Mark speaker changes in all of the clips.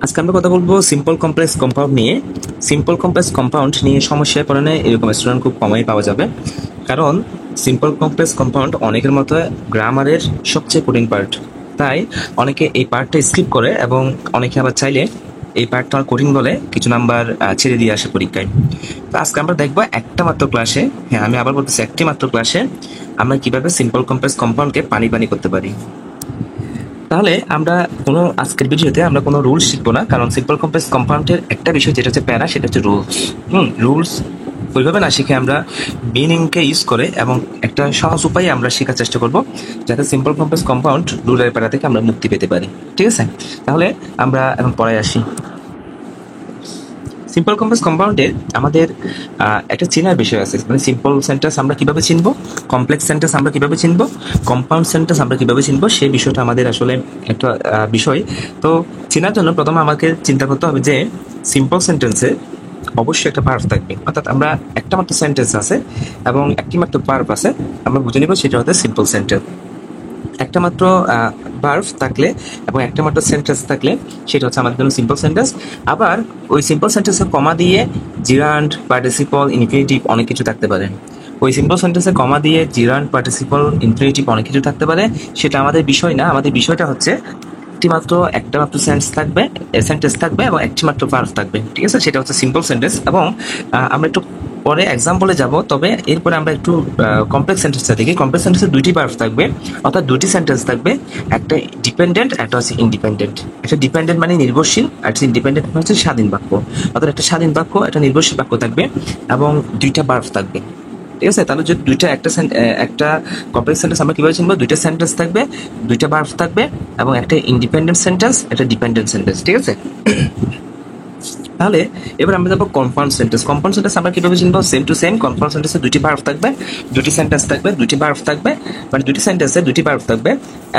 Speaker 1: আজকে আমরা কথা বলবো সিম্পল কমপ্লেক্স কম্পাউন্ড নিয়ে। সিম্পল কমপ্লেক্স কম্পাউন্ড নিয়ে সমস্যায় পড়ে না এরকম স্টুডেন্ট খুব কমই পাওয়া যাবে, কারণ সিম্পল কমপ্লেক্স কম্পাউন্ড অনেকের মতো গ্রামারের সবচেয়ে কঠিন পার্ট। তাই অনেকে এই পার্টটা স্কিপ করে এবং অনেকে আবার চাইলে এই পার্টটা কঠিন বলে কিছু নাম্বার ছেড়ে দিয়ে আসে পরীক্ষায়। তো আজকে আমরা দেখবো একটা মাত্র ক্লাসে, হ্যাঁ আমি আবার বলতেছি একটি মাত্র ক্লাসে, আমরা কিভাবে সিম্পল কমপ্লেক্স কম্পাউন্ডকে পানি পানি করতে পারি। তাহলে আমরা কোনো আজকের ভিডিওতে আমরা কোনো রুলস শিখবো না, কারণ সিম্পল কমপ্লেক্স কম্পাউন্ডের একটা বিষয় যেটা হচ্ছে প্যারা, সেটা হচ্ছে রুলস। রুলস ওইভাবে না শিখে আমরা মিনিংকে ইউজ করে এবং একটা সহজ উপায়ে আমরা শেখার চেষ্টা করব, যাতে সিম্পল কমপ্লেক্স কম্পাউন্ড রুলের প্যারা থেকে আমরা মুক্তি পেতে পারি। ঠিক আছে, তাহলে আমরা এখন পড়ায় আসি। সিম্পল কমপ্লেক্স কম্পাউন্ডের আমাদের একটা চেনার বিষয় আছে, মানে সিম্পল সেন্টেন্স আমরা কিভাবে চিনবো, কমপ্লেক্স সেন্টেন্স আমরা কিভাবে চিনবো, কম্পাউন্ড সেন্টেন্স আমরা কিভাবে চিনবো, সেই বিষয়টা আমাদের আসলে একটা বিষয়। তো চেনার জন্য প্রথমে আমাকে চিন্তা করতে হবে যে সিম্পল সেন্টেন্সে অবশ্যই একটা ভার্ব থাকবে, অর্থাৎ আমরা একটা মাত্র সেন্টেন্স আছে এবং একটি মাত্র ভার্ব আছে, আমরা বুঝে নিব সেটা হচ্ছে সিম্পল সেন্টেন্স। একটা মাত্র ভার্ব থাকলে এবং একটা মাত্র সেন্টেন্স থাকলে সেটা হচ্ছে আমাদের জন্য সিম্পল সেন্টেন্স। আবার ওই সিম্পল সেন্টেন্সে কমা দিয়ে জিরান্ড, পার্টিসিপল, ইনফিনিটিভ অনেক কিছু থাকতে পারে। ওই সিম্পল সেন্টেন্সে কমা দিয়ে জিরান্ড, পার্টিসিপল, ইনফিনিটিভ অনেক কিছু থাকতে পারে, সেটা আমাদের বিষয় না। আমাদের বিষয়টা হচ্ছে একটা মাত্র সেন্টেন্স থাকবে এবং একটি মাত্র ভার্ব থাকবে। ঠিক আছে, সেটা হচ্ছে সিম্পল সেন্টেন্স। এবং আমরা একটু পরে এক্সাম্পলে যাব, তবে এরপরে আমরা একটু কমপ্লেক্স সেন্টেন্সটা দেখি। কমপ্লেক্স সেন্টেন্সে দুইটি ভার্ব থাকবে, অর্থাৎ দুটি সেন্টেন্স থাকবে, একটা ডিপেন্ডেন্ট, একটা হচ্ছে ইন্ডিপেন্ডেন্ট। একটা ডিপেন্ডেন্ট মানে নির্ভরশীল, আর ইন্ডিপেন্ডেন্ট মানে হচ্ছে স্বাধীন বাক্য। অর্থাৎ একটা স্বাধীন বাক্য, একটা নির্ভরশীল বাক্য থাকবে এবং দুইটা ভার্ব থাকবে। ঠিক আছে, তাহলে যদি একটা কমপ্লেক্স সেন্টেন্স আমরা কিভাবে চিনবো, দুইটা সেন্টেন্স থাকবে, দুইটা ভার্ব থাকবে এবং একটা ইন্ডিপেন্ডেন্ট সেন্টেন্স, একটা ডিপেন্ডেন্ট সেন্টেন্স। ঠিক আছে, তাহলে এবার আমরা যাবো কম্পাউন্ড সেন্টেন্স। কম্পাউন্ড সেন্টেন্স আমরা কিভাবে চিনবো, সেম টু সেম। কম্পাউন্ড সেন্টেন্সে দুটি ভার্ব থাকবে, দুটি সেন্টেন্স থাকবে, দুটি ভার্ব থাকবে, মানে দুটি সেন্টেন্সে দুটি ভার্ব থাকবে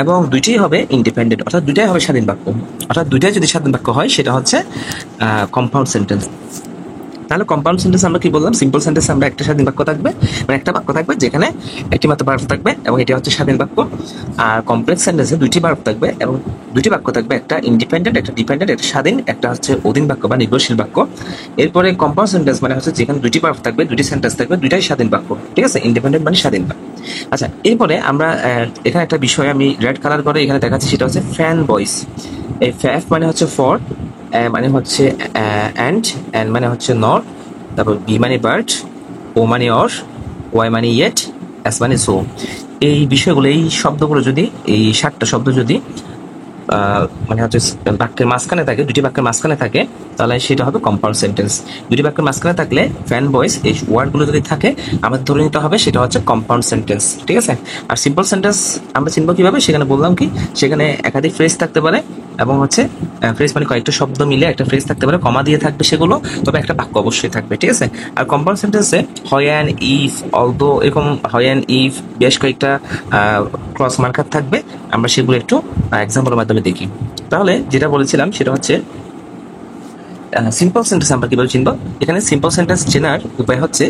Speaker 1: এবং দুইটাই হবে ইন্ডিপেন্ডেন্ট, অর্থাৎ দুইটাই হবে স্বাধীন বাক্য। অর্থাৎ দুইটাই যদি স্বাধীন বাক্য হয় সেটা হচ্ছে কম্পাউন্ড সেন্টেন্স। তাহলে কম্পাউন্ড সেন্টেন্স আমরা কি বললাম, সিম্পল সেন্টেন্স আমরা একটা স্বাধীন বাক্য থাকবে, মানে একটা বাক্য থাকবে যেখানে একটি মাত্র ভার্ব থাকবে এবং এটা হচ্ছে স্বাধীন বাক্য। আর কমপ্লেক্স সেন্টেন্সে দুইটি ভার্ব থাকবে এবং দুইটি বাক্য থাকবে, একটা ইন্ডিপেন্ডেন্ট, একটা ডিপেন্ডেন্ট, একটা স্বাধীন, একটা হচ্ছে অধীন বাক্য বা নির্ভরশীল বাক্য। এরপরে কম্পাউন্ড সেন্টেন্স মানে হচ্ছে যেখানে দুইটি ভার্ব থাকবে, দুইটি সেন্টেন্স থাকবে, দুইটাই স্বাধীন বাক্য। ঠিক আছে, ইন্ডিপেন্ডেন্ট মানে স্বাধীন বাক্য। আচ্ছা, এরপরে আমরা এখানে একটা বিষয় আমি রেড কালার করে এখানে দেখাচ্ছি, সেটা হচ্ছে ফ্যান ভয়েস। এই ফ্যাফ মানে হচ্ছে ফর, মানে হচ্ছে অ্যান্ড মানে হচ্ছে নট, তারপর বি মানে বার্ড, ও মানে অর, ওয়াই মানে ইয়েট, এস মানে সো। এই বিষয়গুলো, এই শব্দগুলো যদি, এই 7টা শব্দ যদি মানে হচ্ছে বাক্যের মাঝখানে থাকে, দুটি বাক্যের মাঝখানে থাকে, তাহলে সেটা হবে কম্পাউন্ড সেন্টেন্স। দুটি বাক্যের মাঝখানে থাকলে ফ্যান ভয়েস এই ওয়ার্ডগুলো যদি থাকে, আমাদের ধরে নিতে হবে সেটা হচ্ছে কম্পাউন্ড সেন্টেন্স। ঠিক আছে, আর সিম্পল সেন্টেন্স আমরা চিনবো কিভাবে, সেখানে বললাম কি, সেখানে একাধিক ফ্রেজ থাকতে পারে এবং হচ্ছে ফ্রেজ মানে কয়েকটা শব্দ মিলে একটা ফ্রেজ থাকতে পারে, কমা দিয়ে থাকবে সেগুলো, তবে একটা বাক্য অবশ্যই থাকবে। ঠিক আছে, আর কম্পাউন্ড সেন্টেন্সে হয় অ্যান্ড, ইফ, অলদো, এরকম হয় অ্যান্ড, ইফ বেশ কয়েকটা ক্রস মার্কার থাকবে, আমরা সেগুলো একটু এক্সাম্পলের মাধ্যমে দেখি। তাহলে যেটা বলেছিলাম সেটা হচ্ছে সিম্পল সেন্টেন্স আমরা কিভাবে চিনবো। এখানে সিম্পল সেন্টেন্স চেনার উপায় হচ্ছে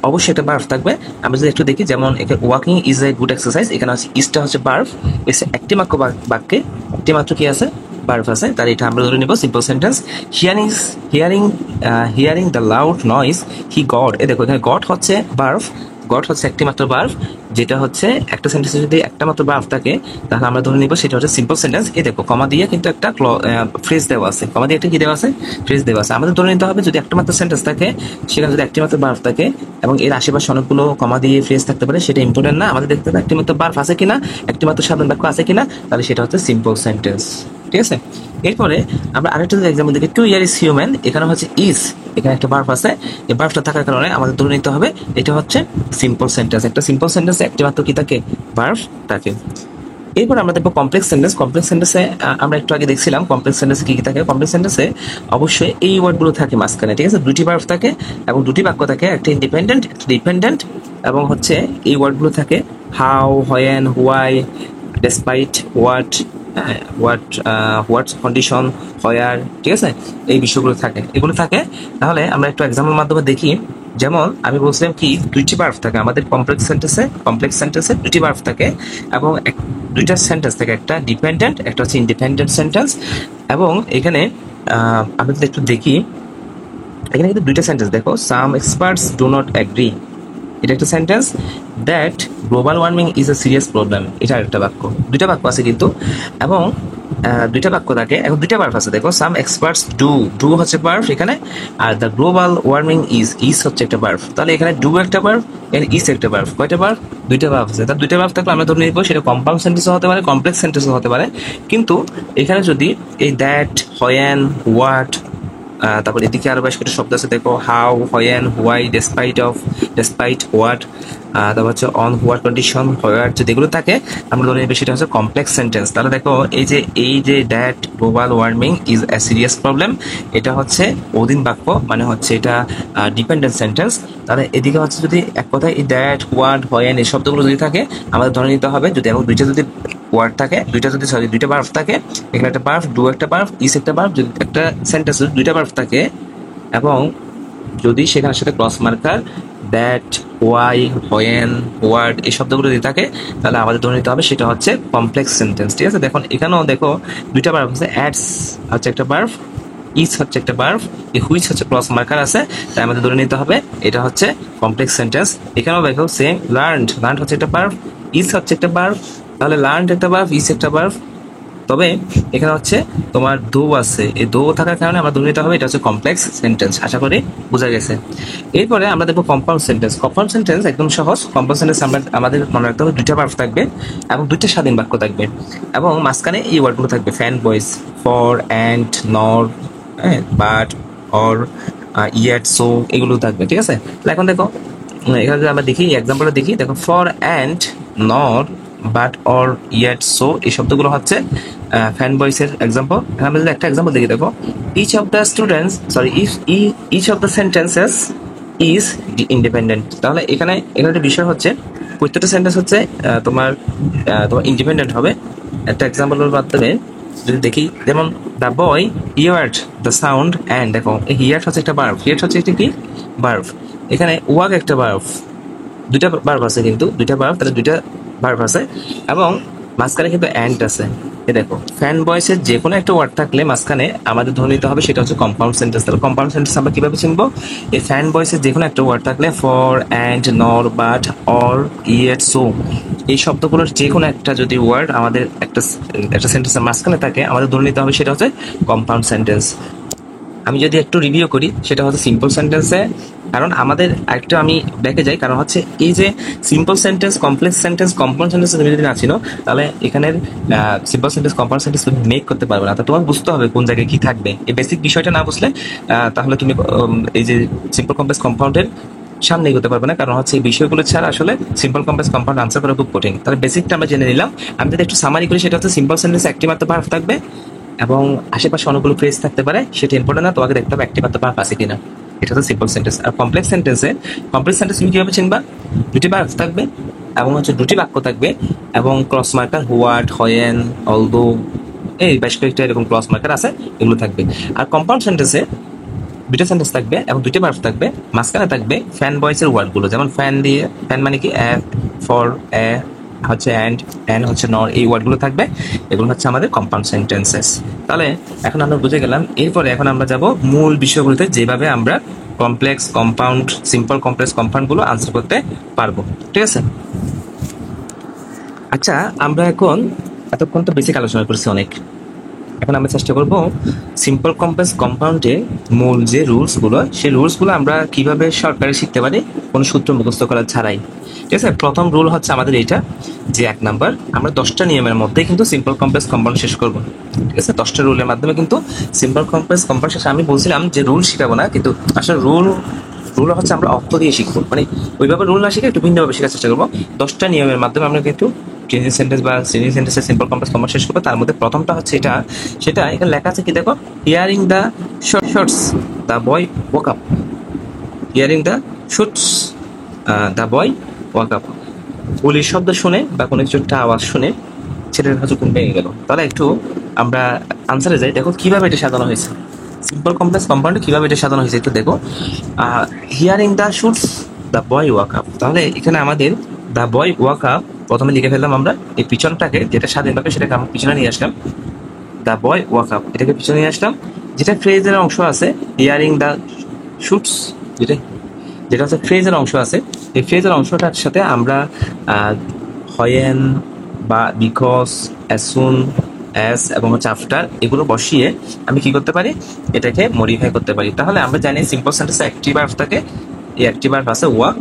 Speaker 1: অবশ্যই একটা ভার্ব থাকবে। আমরা যদি একটু দেখি, যেমন এখানে walking is a good exercise, এখানে হচ্ছে ইজটা হচ্ছে ভার্ব, এসে একটি মাত্র বাক্যে একটি মাত্র কি আছে, ভার্ব আছে, তাহলে এটা আমরা ধরে নিব simple sentence. Hearing the loud noise he got, দেখো এখানে গড হচ্ছে ভার্ব, গড হচ্ছে একটি মাত্র ভার্ব, যেটা হচ্ছে একটা সেন্টেন্সে যদি একটা মাত্র ভার্ব থাকে তাহলে আমরা ধরে নিব সেটা হচ্ছে সিম্পল সেন্টেন্স। দেখো কমা দিয়ে কিন্তু একটা ফ্রেজ দেওয়া আছে, কমা দিয়ে একটা কি দেওয়া আছে, ফ্রেজ দেওয়া আছে। আমাদের ধরে নিতে হবে যদি একটা মাত্র সেন্টেন্স থাকে, সেখানে যদি একটি মাত্র ভার্ব থাকে এবং এর আশেপাশে অনেকগুলো কমা দিয়ে ফ্রেজ থাকতে পারে, সেটা ইম্পর্টেন্ট না। আমাদের দেখতে হবে একটি মাত্র ভার্ব আছে কিনা, একটি মাত্র সাধারণ বাক্য আছে কিনা, তাহলে সেটা হচ্ছে সিম্পল সেন্টেন্স। ঠিক আছে, এরপরে আমরা আরেকটা যদি এক্সাম্পল দেখি, টু ইয়ার ইজ হিউম্যান, এখানে হচ্ছে ইজ, এখানে একটা ভার্ব আছে, এই ভার্বটা থাকার কারণে আমাদের ধরে নিতে হবে এটা হচ্ছে সিম্পল সেন্টেন্স। একটা সিম্পল সেন্টেন্সে একটি মাত্র কি থাকে, ভার্ব থাকে। এরপর আমরা দেখবো কমপ্লেক্স সেন্টেন্স। কমপ্লেক্স সেন্টেন্সে আমরা একটু আগে দেখছিলাম কমপ্লেক্স সেন্টেন্সে কি কি থাকে। কমপ্লেক্স সেন্টেন্সে অবশ্যই এই ওয়ার্ডগুলো থাকে মাঝখানে। ঠিক আছে, দুটি ভার্ব থাকে এবং দুটি বাক্য থাকে, একটা ইন্ডিপেন্ডেন্ট, একটা ডিপেন্ডেন্ট, এবং হচ্ছে এই ওয়ার্ডগুলো থাকে how, when, why, despite, what condition, হয়ার। ঠিক আছে, এই বিষয়গুলো থাকে, এগুলো থাকে। তাহলে আমরা একটু এক্সাম্পলের মাধ্যমে দেখি। যেমন আমি বলছিলাম কি, দুইটি ভার্ব থাকে আমাদের কমপ্লেক্স সেন্টেন্সে দুটি ভার্ব থাকে এবং দুইটা সেন্টেন্স থাকে, একটা ডিপেন্ডেন্ট, একটা হচ্ছে ইন্ডিপেন্ডেন্ট সেন্টেন্স। এবং এখানে আমরা যদি একটু দেখি, এখানে কিন্তু দুইটা সেন্টেন্স দেখো, সাম এক্সপার্টস ডু নট এগ্রি, এটা একটা sentence. That global warming is a serious problem, এটা আরেকটা বাক্য। দুইটা বাক্য আছে কিন্তু, এবং দুইটা বাক্য থাকে, এখন দুইটা ভার্ব আছে দেখো, সাম এক্সপার্টস ডু, ডু হচ্ছে ভার্ব এখানে, are the global warming is হচ্ছে একটা ভার্ব। তাহলে এখানে ডু একটা ভার্ব, এখানে ইজ একটা ভার্ব। কয়টা ভার্ব? দুইটা ভার্ব আছে। তার দুইটা ভার্ব থাকলে আমরা ধরে নিব সেটা কম্পাউন্ড সেন্টেন্সও হতে পারে, কমপ্লেক্স সেন্টেন্সও হতে পারে। কিন্তু এখানে যদি এই দ্যাট, হোয়েন, হোয়াট, তারপর এদিকে আরো বেশ কিছু শব্দ আছে দেখো, how, when, why, despite of, despite what, তারপর হচ্ছে অন হোয়াট কন্ডিশন, হোয়াট, যদি এগুলো থাকে আমরা ধরে নিবি সেটা হচ্ছে কমপ্লেক্স সেন্টেন্স। তাহলে দেখো এই যে that global warming is a serious problem, এটা হচ্ছে অধীন বাক্য, মানে হচ্ছে এটা ডিপেন্ডেন্ট সেন্টেন্স। তাহলে এদিকে হচ্ছে যদি এক কথায় এই দ্যাট, হোয়াট, হোয়েন এই শব্দগুলো যদি থাকে আমাদের ধরে নিতে হবে, যদি এবং দুইটা যদি ওয়ার্ড থাকে, দুইটা ভার্ব থাকে, এখানে একটা ভার্ব, ডু একটা ভার্ব, ইজ একটা ভার্ব, যদি একটা সেন্টেন্স দুইটা ভার্ব থাকে এবং যদি সেখানে সাথে cross marker that, why, when, what এই শব্দগুলো যদি থাকে তাহলে আমাদের ধরে নিতে হবে সেটা হচ্ছে কমপ্লেক্স সেন্টেন্স। ঠিক আছে, দেখুন এখানেও দেখো দুইটা ভার্ব আছে, অ্যাডস হচ্ছে একটা ভার্ব, ইজ হচ্ছে একটা ভার্ব, হুইচ হচ্ছে ক্রস মার্কার আছে, তাই আমাদের ধরে নিতে হবে এটা হচ্ছে কমপ্লেক্স সেন্টেন্স। এখানেও দেখো সেম, লার্নড হচ্ছে একটা ভার্ব, ইজ হচ্ছে একটা ভার্ব, তাহলে লার্নড একটা ভার্ব, ইজ একটা ভার্ব। তবে এখানে হচ্ছে তোমার দো আছে, এই দো থাকার কারণে আমরা ধরে নিতে হবে এটা হচ্ছে কমপ্লেক্স সেন্টেন্স। আশা করি বোঝা গেছে। এরপরে আমরা দেখবো কম্পাউন্ড সেন্টেন্স। কম্পাউন্ড সেন্টেন্স একদম সহজ। কম্পাউন্ড সেন্টেন্স আমাদের মনে রাখতে হবে দুইটা ভার্ব থাকবে এবং দুইটা স্বাধীন বাক্য থাকবে, এবং মাঝখানে এই ওয়ার্ডগুলো থাকবে, ফ্যান বয়েস, ফর, অ্যান্ড, নর, বাট, অর, ইয়েট, সো, এগুলো থাকবে। ঠিক আছে, এখন দেখো এখানে যদি আমরা দেখি এক্সাম্পলটা দেখি, দেখো ফর, অ্যান্ড, নর, বাট, অর, ইয়েট, সো এই শব্দগুলো হচ্ছে ফ্যান বয়েসের এক্সাম্পল। আমরা যদি একটা এক্সাম্পল দেখি, দেখো each of the students, sorry, each of the sentences is independent. তাহলে এখানে একটা বিষয় হচ্ছে প্রত্যেকটা সেন্টেন্স হচ্ছে তোমার ইন্ডিপেন্ডেন্ট হবে। একটা এক্সাম্পলের মাধ্যমে যদি দেখি, যেমন the boy heard the sound and, দেখো এই হিয়ার্ড হচ্ছে একটা ভার্ব, হিয়ার্ড হচ্ছে একটা কি ভার্ব, এখানে ওয়াক একটা ভার্ব, দুইটা ভার্ব আছে কিন্তু, দুইটা ভার্ব, তাহলে দুইটা ভার্ব আছে এবং মাঝখানে কিন্তু অ্যান্ড আছে। দেখো ফ্যান বয়েসের যে কোনো একটা ওয়ার্ড থাকলে মাঝখানে আমাদের ধরে নিতে হবে সেটা হচ্ছে কম্পাউন্ড সেন্টেন্স। তাহলে কম্পাউন্ড সেন্টেন্স আমরা কিভাবে চিনবো? এই ফ্যান বয়েসের যে কোনো একটা ওয়ার্ড থাকলে, ফর, অ্যান্ড, নর, বাট, অর, ইয়েট, সো এই শব্দগুলোর যে কোনো একটা যদি ওয়ার্ড আমাদের একটা সেন্টেন্সের মাঝখানে থাকে আমাদের ধরে নিতে হবে সেটা হচ্ছে কম্পাউন্ড সেন্টেন্স। আমি যদি একটু রিভিউ করি সেটা হচ্ছে সিম্পল সেন্টেন্সে, কারণ আমাদের একটু আমি ব্যাকে যাই, কারণ হচ্ছে এই যে simple sentence, complex sentence, compound sentence তুমি যদি না চিনো তাহলে এখানের সিম্পল সেন্টেন্স, কম্পাউন্ড সেন্টেন্স তুমি মেক করতে পারবে না। তো তোমার বুঝতে হবে কোন জায়গায় কি থাকবে, এই বেসিক বিষয়টা না বুঝলে তাহলে তুমি এই যে সিম্পল, কমপ্লেক্স, কম্পাউন্ডের সামনে এগোতে পারবে না, কারণ হচ্ছে এই বিষয়গুলো ছাড়া আসলে সিম্পল, কমপ্লেক্স, কম্পাউন্ড আনসার করা খুব কঠিন। তাহলে বেসিকটা আমরা জেনে নিলাম। আমি যদি একটু সামারি করি সেটা হচ্ছে সিম্পল সেন্টেন্সে একটি মাত্র ভার্ব থাকবে এবং আশেপাশে অনেকগুলো ফ্রেজ থাকতে পারে, সেটা ইম্পর্টেন্ট না, তোমাকে দেখতে হবে একটি মাত্র ভার্ব আছে কিনা। এটা হচ্ছে সিম্পল সেন্টেন্স। আর কমপ্লেক্স সেন্টেন্স তুমি কিভাবে চিনবা? দুটি ভার্ব থাকবে এবং হচ্ছে দুটি বাক্য থাকবে এবং cross marker, what, when, although, এই বেশ কয়েকটা এরকম ক্রস মার্কার আছে, এগুলো থাকবে। আর কম্পাউন্ড সেন্টেন্সে দুইটা সেন্টেন্স থাকবে এবং দুইটা ভার্ব থাকবে, মাঝখানে থাকবে ফ্যান বয়েসের ওয়ার্ডগুলো, যেমন ফ্যান দিয়ে, ফ্যান মানে কি, ফর, হচ্ছে অ্যান্ড হচ্ছে নর, এই ওয়ার্ডগুলো থাকবে, এগুলো হচ্ছে আমাদের কম্পাউন্ড সেন্টেন্সেস। তাহলে এখন আমরা বুঝে গেলাম। এরপরে এখন আমরা যাব মূল বিষয়গুলোতে, যেভাবে আমরা কমপ্লেক্স, কম্পাউন্ড, সিম্পল, কমপ্লেক্স, কম্পাউন্ডগুলো আনসার করতে পারবো। ঠিক আছে, আচ্ছা আমরা এখন এতক্ষণ তো বেসিক আলোচনা করছি অনেক, এখন আমরা চেষ্টা করব সিম্পল, কমপ্লেক্স, কম্পাউন্ডে মূল যে রুলসগুলো, সেই রুলসগুলো আমরা কিভাবে সরকারি শিখতে পারি কোনো সূত্র মুখস্থ করা ছাড়াই। ঠিক আছে, প্রথম রুল হচ্ছে আমাদের এইটা যে 1 নাম্বার, আমরা 10টা নিয়মের মধ্যে কিন্তু সিম্পল, কমপ্লেক্স, কম্পাউন্ড শেষ করবো। ঠিক আছে, 10টা রুলের মাধ্যমে কিন্তু সিম্পল, কমপ্লেক্স, কম্পাউন্ড শেষ। আমি বলছিলাম যে রুল শিখাবো না, কিন্তু আসলে রুল হচ্ছে আমরা অর্থ দিয়ে শিখবো, মানে ওইভাবে রুল না শিখে একটু ভিন্নভাবে শেখার চেষ্টা করবো। 10টা নিয়মের মাধ্যমে আমরা কিন্তু চেঞ্জিং সেন্টেন্স বা চেঞ্জিং সেন্টেন্সের সিম্পল, কমপ্লেক্স, কম্পাউন্ড শেষ করবো। তার মধ্যে প্রথমটা হচ্ছে এটা, সেটা এখানে লেখা আছে কি দেখো, hearing the shots the boy woke up, hearing the shoots the boy woke up. Police শব্দ শুনে বা কোনো কিছু একটা আওয়াজ শুনে ছেলের হয়তো ঘুম ভেঙে গেল। তাহলে একটু আমরা আনসারে যাই, দেখো কিভাবে এটা সাজানো হয়েছে, সিম্পল, কমপ্লেক্স, কম্পাউন্ডে কিভাবে এটা সাজানো হয়েছে একটু দেখো। Hearing the shoots the boy woke up, তাহলে এখানে আমাদের দ্য বয় ওয়াক আপ প্রথমে লিখে ফেললাম আমরা, এই পিছনটাকে যেটা স্বাধীনভাবে সেটাকে আমরা পিছনে নিয়ে আসলাম, দ্য বয় ওয়াক আপ এটাকে পিছনে নিয়ে আসলাম যেটা ফ্রেজের অংশ আছে, হিয়ারিং দ্য শুটস, যেটা যেটা হচ্ছে ফ্রেজের অংশ আছে, এই ফ্রেজের অংশটার সাথে আমরা হয়েন বা বিকজ, অ্যাজ সুন অ্যাজ এবং হচ্ছে আফটার এগুলো বসিয়ে আমি কি করতে পারি, এটাকে মডিফাই করতে পারি। তাহলে আমরা জানি সিম্পল সেন্টেন্সে একটি ভার্ব থাকে, এই একটি ভার্ব আছে ওয়াক,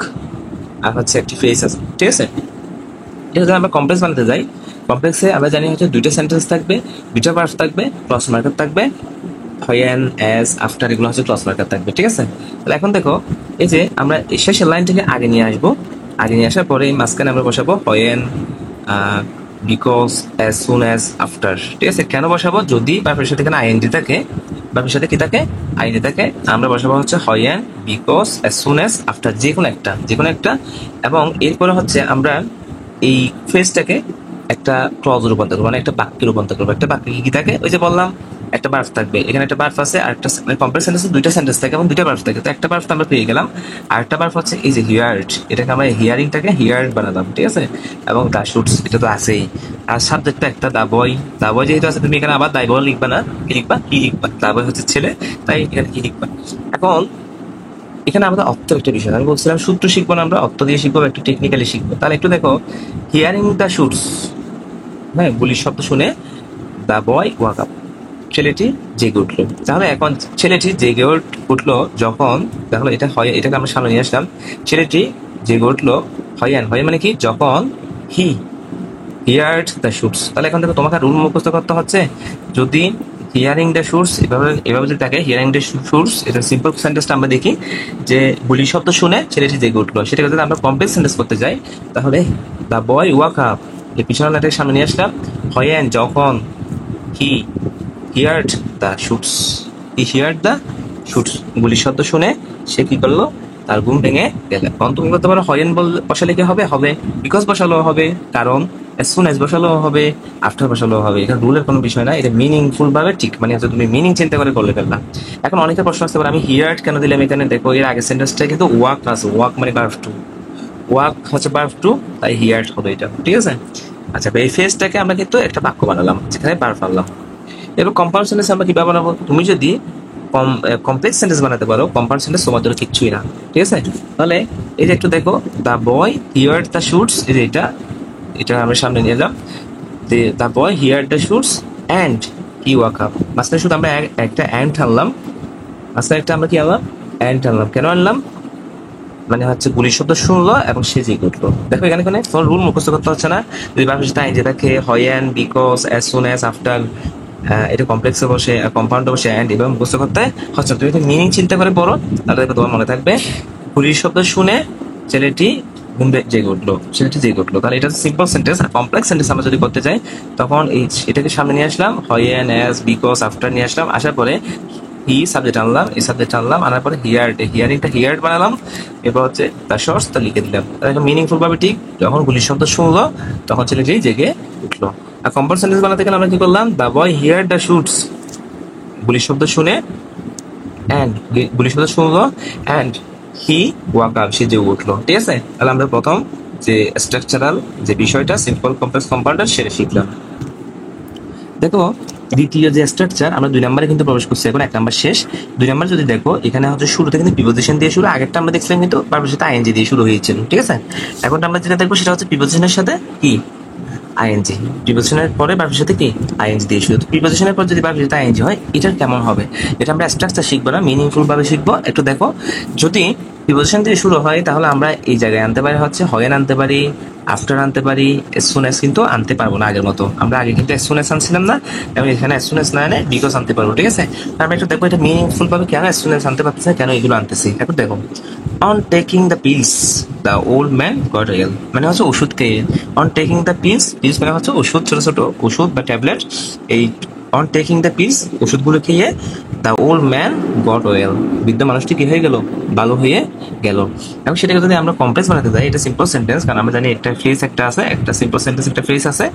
Speaker 1: আর হচ্ছে একটি ফ্রেজ আছে, ঠিক আছে। এটা যদি আমরা কমপ্লেক্স বানাতে যাই, কমপ্লেক্সে আমরা জানি হচ্ছে দুইটা সেন্টেন্স থাকবে, দুইটা ভার্ব থাকবে, ক্রস মার্কার থাকবে, হয়েন অ্যাজ আফটার এগুলো হচ্ছে ক্রস মার্কার থাকবে, ঠিক আছে। তাহলে এখন দেখো এই যে আমরা শেষের লাইন থেকে আগে নিয়ে আসবো, আগে নিয়ে আসার পরে এই মাঝখানে আমরা বসাবো when because, as soon as, after, ঠিক আছে। কেন বসাবো, যদি ভার্বের সাথে এখানে আইএনজি থাকে, ভার্বের সাথে কি থাকে, আইএনজি থাকে, আমরা বসাবো হচ্ছে when because, as soon as, after, যে কোনো একটা, এবং এরপরে হচ্ছে আমরা এই ফ্রেজটাকে একটা ক্লজ রূপান্তর করবো, মানে একটা বাক্যে রূপান্তর করবো। একটা বাক্যে কি থাকে, ওই যে বললাম একটা বার্ব থাকবে, এখানে একটা বার্ব আছে, আর একটা কমপ্লেক্স সেন্টেন্সে দুইটা সেন্টেন্স থাকে এবং দুইটা বার্ব থাকে। তো একটা বার্ব তো আমরা পেয়ে গেলাম, আর একটা বার্ব হচ্ছে এই যে হিয়ার্ড, এটাকে আমরা হিয়ারিংটাকে হিয়ার্ড বানালাম, ঠিক আছে। এবং দ্য শুটস, এটা তো আছেই। আর সাবজেক্টটা একটা দা বয়, দা বয় যেহেতু আছে, তুমি এখানে আবার দাই বয় লিখবা না, কি লিখবা, কি লিখবা, দা বয় হচ্ছে ছেলে, তাই এখানে কি লিখবা। এখন এখানে আমাদের অর্থ একটা বিষয়, আমি বলছিলাম সূত্র শিখবো না, আমরা অর্থ দিয়ে শিখবো, একটু টেকনিক্যালি শিখবো। তাহলে একটু দেখো, হিয়ারিং দ্য শুটস, হ্যাঁ, গুলির শব্দ শুনে দ্য বয় ওয়াক আপ, ছেলেটি জেগে উঠলো। তাহলে এখন ছেলেটি জেগে উঠলো যখন, তাহলে এটা হয়, এটাকে আমরা সামনে নিয়ে আসলাম, ছেলেটি জেগে উঠলো, হয়ান, হয় মানে কি, যখন হি হিয়ার্ড দ্য শুটস। তাহলে এখন দেখো তোমাকে রুল মুখস্থ করতে হচ্ছে, যদি হিয়ারিং দ্য শুটস এভাবে যদি থাকে, হিয়ারিং দ্য শুটস, এটা সিম্পল সেন্টেন্সটা আমরা দেখি যে গুলি শব্দ শুনে ছেলেটি জেগে উঠলো, সেটাকে যদি আমরা কমপ্লেক্স সেন্টেন্স করতে যাই, তাহলে দ্য বয় ওয়াক আপ, এই পিছনের লাইনটাকে সামনে নিয়ে আসলাম, হয়েন যখন, he heard the shoots, he heard the shoots, গুলি শব্দ শুনে সে কি করলো, তার ঘুম ভেঙে গেল। কারণ তুমি বলতে পারো হয়েন বসালে কি হবে, হবে, বিকজ বসালেও হবে, কারণ as soon as বসালেও হবে, আফটার বসালেও হবে, এটা রুলের কোনো বিষয় না, এটা মিনিংফুল ভাবে ঠিক, মানে হচ্ছে তুমি মিনিং চিন্তা করে করলে ফেললাম। এখন অনেকের প্রশ্ন আসতে পারে, আমি হিয়ার্ড কেন দিলাম এখানে, দেখো এর আগের সেন্টেন্সটা কিন্তু ওয়াক আছে, ওয়াক মানে ভার্ব টু, ওয়াক হচ্ছে ভার্ব টু, তাই হিয়ার্ড হবে এটা, ঠিক আছে। আচ্ছা, এই ফেজটাকে আমরা কিন্তু একটা বাক্য বানালাম, যেখানে ভার্ব আনলাম। এবার কম্পাউন্ড সেন্টেন্স আমরা কিভাবে বানাবো, তুমি যদি কমপ্লেক্স সেন্টেন্স বানাতে পারো, কম্পাউন্ড সেন্টেন্স তোমার জন্য কিচ্ছুই না, ঠিক আছে। তাহলে এই যে একটু দেখো, the boy heard the suits, এই যে এটা আমরা সামনে নিয়ে এলাম, the boy heard the suits and he walk up, মাঝখানে শুধু আমরা একটা অ্যান্ড আনলাম, মাঝখানে একটা আমরা কি আনলাম, অ্যান্ড আনলাম, কেন আনলাম, মানে হচ্ছে গুলির শব্দ শুনলো এবং সে জেগে উঠলো। দেখো এখানে কোনো রুল মুখস্থ করতে হচ্ছে না, যদি ভাবে তাই যেটাকে when because, as soon as, after, এটা কমপ্লেক্সে বসে, কম্পাউন্ডে বসে অ্যান্ড এভাবে মুখস্থ করতে হচ্ছে। তুমি যদি মিনিং চিন্তা করে পড়ো, তাহলে দেখো তোমার মনে থাকবে, গুলির শব্দ শুনে ছেলেটি ঘুম জেগে উঠলো, ছেলেটি জেগে উঠলো। তাহলে এটা সিম্পল সেন্টেন্স। আর কমপ্লেক্স সেন্টেন্স আমরা যদি করতে চাই, তখন এটাকে সামনে নিয়ে আসলাম, হয়েন অ্যাজ বিকজ আফটার নিয়ে আসলাম, আসার পরে হি সাবজেক্ট আনলাম, এই সাবজেক্ট আনলাম, আনার পরে হিয়ারিংটা হিয়ার্ড বানালাম, এবার হচ্ছে তার শর্টস তা লিখে দিলাম। তাহলে মিনিংফুল ভাবে ঠিক, যখন গুলির শব্দ শুনলো তখন ছেলেটি জেগে উঠলো। আর কম্পাউন্ড সেন্টেন্স বানাতে গেলে আমরা কি করলাম, the boy heard the suits, গুলির শব্দ শুনে, অ্যান্ড গুলির শব্দ শুনলো, অ্যান্ড হি ওয়াক আপ, সে জেগে উঠলো, ঠিক আছে। তাহলে আমরা প্রথম যে স্ট্রাকচারাল যে বিষয়টা, সিম্পল কমপ্লেক্স কম্পাউন্ডার, সেটা শিখলাম। দেখো দ্বিতীয় যে স্ট্রাকচার, আমরা 2 নম্বরে কিন্তু প্রবেশ করছি, এখন 1 নম্বর শেষ। 2 নম্বর যদি দেখো, এখানে হচ্ছে শুরুতে কিন্তু প্রিপোজিশন দিয়ে শুরু, আগেরটা আমরা দেখছিলাম কিন্তু ভার্বের সাথে আইএনজি দিয়ে শুরু হয়েছিল, ঠিক আছে। এখন আমরা যেটা দেখবো সেটা হচ্ছে প্রিপোজিশনের সাথে কি, আইএনজি, প্রিপোজিশনের পরে ভার্বের সাথে কি, আইএনজি দিয়ে শুরু। প্রিপোজিশনের পর যদি ভার্বের সাথে আইএনজি হয়, এটা কেমন হবে, এটা আমরা স্ট্রাকচার শিখবো না, মিনিংফুল ভাবে শিখবো। একটু দেখো, যদি প্রিপোজিশন দিয়ে শুরু হয়, তাহলে আমরা এই জায়গায় আনতে পারি হচ্ছে হয়েন আনতে পারি, আফটার আনতে পারি, as soon as কিন্তু আনতে পারবো না আগের মতো, আমরা আগে কিন্তু as soon as আনছিলাম না, এবং এখানে as soon as না এনে বিকজ আনতে পারবো, ঠিক আছে। আমরা একটু দেখবো এটা মিনিংফুল ভাবে কেন as soon as আনতে পারতেছে, কেন এগুলো আনতেছি। এখন দেখো, on taking the pills the old man goat well, মানে হচ্ছে ওষুধ খেয়ে, on taking the pills, pills মানে হচ্ছে ওষুধ, ছোট ছোট ওষুধ বা ট্যাবলেট, এই অন টেকিং দ্য পিলস, ওষুধগুলো খেয়ে, the old man goat well, বৃদ্ধ মানুষটি কি হয়ে গেল, ভালো হয়ে গেল। এবং সেটাকে যদি আমরা কমপ্লেক্স বানাতে যাই, এটা সিম্পল সেন্টেন্স, কারণ আমরা জানি একটা ফ্রেজ একটা আছে, একটা সিম্পল সেন্টেন্স একটা ফ্রেজ আছে,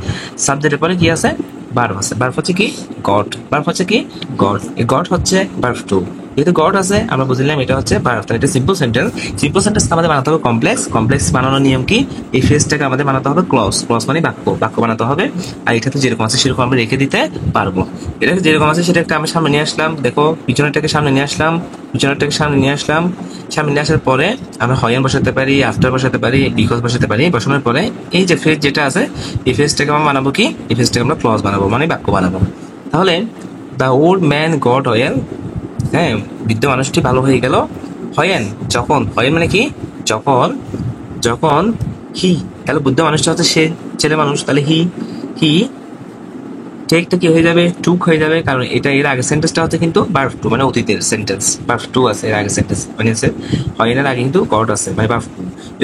Speaker 1: সাবজেক্টের পরে কি আছে, ভার্ব আছে, ভার্ব হচ্ছে কি গট, ভার্ব হচ্ছে কি গট, এই গট হচ্ছে ভার্ব টু, যেহেতু গড আছে আমরা বুঝলাম এটা হচ্ছে ভার্ব, তাহলে এটা সিম্পল সেন্টেন্স। সিম্পল সেন্টেন্স আমাদের বানাতে হবে কমপ্লেক্স। কমপ্লেক্স বানানোর নিয়ম কি? এই ফ্রেজটাকে আমাদের বানাতে হবে ক্লজ। ক্লজ মানে বাক্য, বাক্য বানাতে হবে। আর এটাতে যেরকম আছে সেরকম আমরা রেখে দিতে পারবো। এটা যেরকম আছে সেটা একটা আমি সামনে নিয়ে আসলাম, দেখো পিছনেরটাকে সামনে নিয়ে আসলাম, পিছনেরটাকে সামনে নিয়ে আসলাম। সামনে নিয়ে আসার পরে আমরা হয়েন বসাতে পারি, আফটার বসাতে পারি, বিকজ বসাতে পারি। বসানোর পরে এই যে ফ্রেজ যেটা আছে এই ফ্রেজটাকে আমরা বানাবো কি? এই ফ্রেজটাকে আমরা ক্লজ বানাবো, মানে বাক্য বানাবো। তাহলে the old man goat oil, হ্যাঁ বৃদ্ধ মানুষটি ভালো হয়ে গেল। হয়েন যখন, হয়েন মানে কি? যখন, যখন হি, তাহলে বৃদ্ধ মানুষটা হচ্ছে সে ছেলে মানুষ, তাহলে হি, হি টেকটা কি হয়ে যাবে? টুক হয়ে যাবে, কারণ এটা এর আগের সেন্টেন্সটা হচ্ছে কিন্তু ভার্ব টু, মানে অতীতের সেন্টেন্স। ভার্ব টু আছে এর আগের সেন্টেন্স, মানে হচ্ছে হয়েনের আগে কিন্তু গড আছে, মানে ভার্ব টু।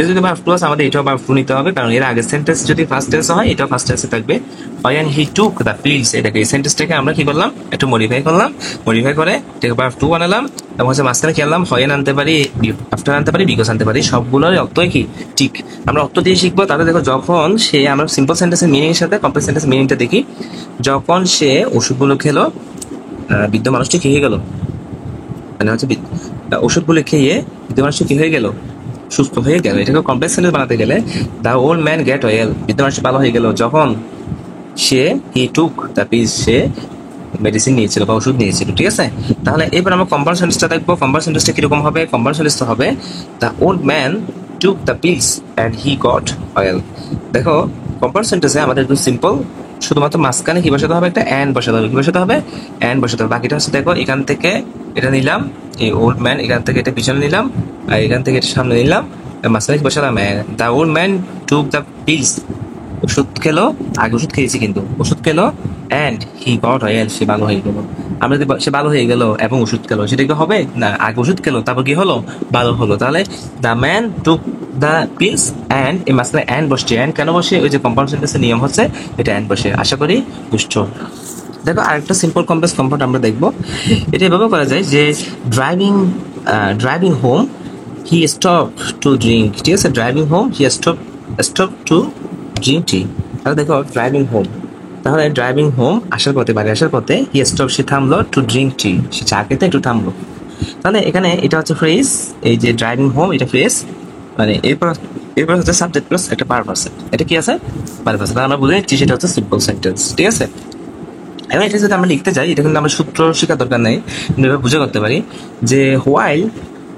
Speaker 1: যদি ভার্ব টু আছে আমাদের এটাও ভার্ব টু নিতে হবে, কারণ এর আগের সেন্টেন্স যদি ফার্স্ট টেন্স হয় এটাও ফার্স্ট টেন্সে থাকবে। হয়েন হি টুক দ্য পিলস, এটাকে এই সেন্টেন্সটাকে আমরা কি করলাম? একটু মডিফাই করলাম। মডিফাই করে এটাকে ভার্ব টু বানালাম, এবং হচ্ছে মাঝখানে কি আনলাম? হয়েন আনতে পারি, আফটার আনতে পারি, বিকজ আনতে পারি। সবগুলোর অর্থই কি? ঠিক। আমরা অর্থ দিয়ে শিখবো। তাহলে দেখো যখন সে, আমরা সিম্পল সেন্টেন্সের মিনিংয়ের সাথে কমপ্লেক্স সেন্টেন্সের মিনিংটা দেখি। যখন সে ওষুধগুলো খেলো, বৃদ্ধ মানুষটি কি হয়ে গেল? মানে হচ্ছে ওষুধগুলো খেয়ে বৃদ্ধ মানুষটি কি হয়ে গেল? সুস্থ হয়ে গেল। এটাকে কমপ্লেক্স সেন্টেন্স বানাতে গেলে the old man get well, বৃদ্ধ মানুষটি ভালো হয়ে গেল যখন সে, হি টুক দ্য পিলস, সে মেডিসিন নিয়েছিল বা ওষুধ নিয়েছিল। ঠিক আছে, তাহলে এবার আমরা কম্পাউন্ড সেন্টেন্সটা দেখবো। কম্পাউন্ড সেন্টেন্সটা কিরকম হবে? কম্পাউন্ড সেন্টেন্সটা হবে the old man took the pills and he got well. দেখো কম্পাউন্ড সেন্টেন্সে আমাদের একদম সিম্পল, শুধুমাত্র মাঝখানে কি বসাতে হবে? একটা অ্যান্ড বসাতে হবে। কি বসাতে হবে? অ্যান্ড বসাতে হবে। বাকিটা হচ্ছে দেখো এখান থেকে এটা নিলাম, এই ওল্ড ম্যান, এখান থেকে এটা পিছনে নিলাম, আর এখান থেকে এটা সামনে নিলাম, মাঝখানে কি বসালাম? The old man took the pills, ওষুধ খেলো, আগে ওষুধ খেয়েছি কিন্তু, ওষুধ খেলো, অ্যান্ড হি গট ওয়েল, সে ভালো হয়ে গেল। আমরা যদি সে ভালো হয়ে গেল এবং ওষুধ খেলো, সেটা কি হবে? না, আগে ওষুধ খেলো তারপর কি হলো? ভালো হলো। তাহলে the man took the pills and, এই মাঝখানে অ্যান্ড বসছে। অ্যান্ড কেন বসে? ওই যে কম্পাউন্ড সেন্টেন্সের নিয়ম হচ্ছে এটা অ্যান্ড বসে। আশা করি বুঝছো। দেখো আরেকটা সিম্পল কমপ্লেক্স কম্পাউন্ড আমরা দেখবো। এটা এভাবে করা যায় যে driving, driving home he stop to drink. ঠিক আছে, driving home he stop to drink টি। তাহলে দেখো ড্রাইভিং হোম, তাহলে ড্রাইভিং হোম আসার পথে, বাড়ি আসার পথে, হি স্টপ, সে থামলো, টু ড্রিঙ্ক টি, সে চা খেতে একটু থামলো। তাহলে এখানে এটা হচ্ছে ফ্রেজ, এই যে ড্রাইভিং হোম এটা ফ্রেজ, মানে এরপর এরপর হচ্ছে সাবজেক্ট প্লাস একটা ভার্ব আছে। এটা কি আছে? ভার্ব আছে। তাহলে আমরা বুঝে নিচ্ছি সেটা হচ্ছে সিম্পল সেন্টেন্স। ঠিক আছে, এবং এটা যদি আমরা লিখতে যাই, এটা কিন্তু আমরা সূত্র শেখার দরকার নেই, কিন্তু এবার বুঝে করতে পারি যে হোয়াইল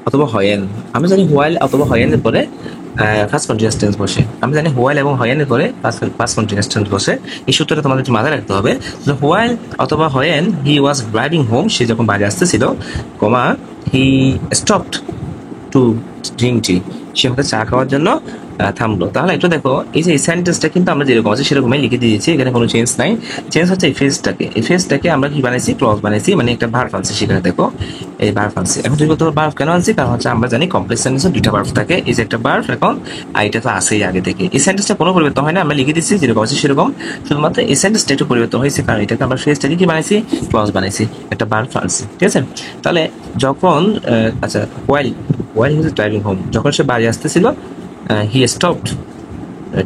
Speaker 1: অথবা হয়েন। আমি জানি হোয়াইল অথবা হয়েনের পরে ফার্স্ট কন্টিনিউয়াস টেন্স বসে। আমি জানি হোয়াইল এবং হয়েনের পরে ফার্স্ট কন্টিনিউয়াস টেন্স বসে। এই সূত্রটা তোমাদের একটু মাথায় রাখতে হবে। হোয়াইল অথবা হয়েন হি ওয়াজ ড্রাইভিং হোম, সে যখন বাড়ি আসতেছিল, comma he stopped to drink tea, সে হয়তো চা খাওয়ার জন্য থামলো। তাহলে একটু দেখো এই যে এই সেন্টেন্সটা কিন্তু আমরা যেরকম আছে সেরকমই লিখে দিয়েছি, এখানে কোনো চেঞ্জ নাই। চেঞ্জ হচ্ছে এই ফ্রেজটাকে, এই ফ্রেজটাকে আমরা কি বানাইছি? ক্লজ বানাইছি, মানে একটা ভার্ব আনছি সেখানে। দেখো এই ভার্ব আনছি। এখন তুমি বলতে পারো ভার্ব কেন আনছি? কারণ হচ্ছে আমরা জানি কমপ্লেক্স সেন্টেন্সে দুইটা ভার্ব থাকে, এই যে একটা ভার্ব এখন, আর এটা তো আছেই আগে থেকে। এই সেন্টেন্সটা কোনো পরিবর্তন হয় না, আমরা লিখে দিচ্ছি যেরকম আছে সেরকম, শুধুমাত্র এই সেন্টেন্সটা একটু পরিবর্তন হয়েছে, কারণ এটাকে আমরা ফ্রেজটাকে কি বানাইছি? ক্লজ বানাইছি, একটা ভার্ব আনছি। ঠিক আছে, তাহলে যখন আচ্ছা ওয়াইল হি ওয়াজ ড্রাইভিং হোম, যখন সে বাড়ি আসতেছিল, he stopped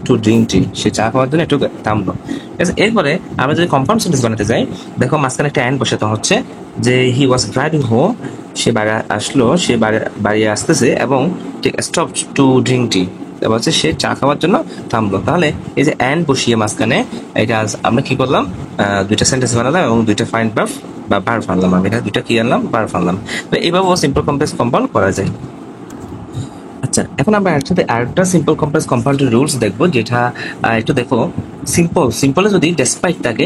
Speaker 1: to drink tea, সে চা খাওয়ার জন্য একটু থামলো। ঠিক আছে, এরপরে আমরা যদি কম্পাউন্ড সেন্টেন্স বানাতে যাই, দেখো মাঝখানে একটা অ্যান্ড বসাতে হচ্ছে, যে হি ওয়াজ ড্রাইভিং হোম, সে বাড়ি আসলো, সে বাড়ি আসতেছে, এবং স্টপ টু ড্রিঙ্ক টি, তারপর হচ্ছে সে চা খাওয়ার জন্য থামলো। তাহলে এই যে অ্যান্ড বসিয়ে মাঝখানে এটা আমরা কি করলাম? দুইটা সেন্টেন্স বানালাম এবং দুইটা ফাইন্ড ভার্ব বা ভার্ব আনলাম। আমি এটা দুইটা কি আনলাম? ভার্ব আনলাম। তো এইভাবেও সিম্পল কমপ্লেক্স কম্পাউন্ড করা যায়। আচ্ছা, এখন আমরা একসাথে আরেকটা সিম্পল কমপ্লেক্স কম্পাউন্ডের রুলস দেখবো, যেটা একটু দেখো। সিম্পলে যদি ডেসপাইট থাকে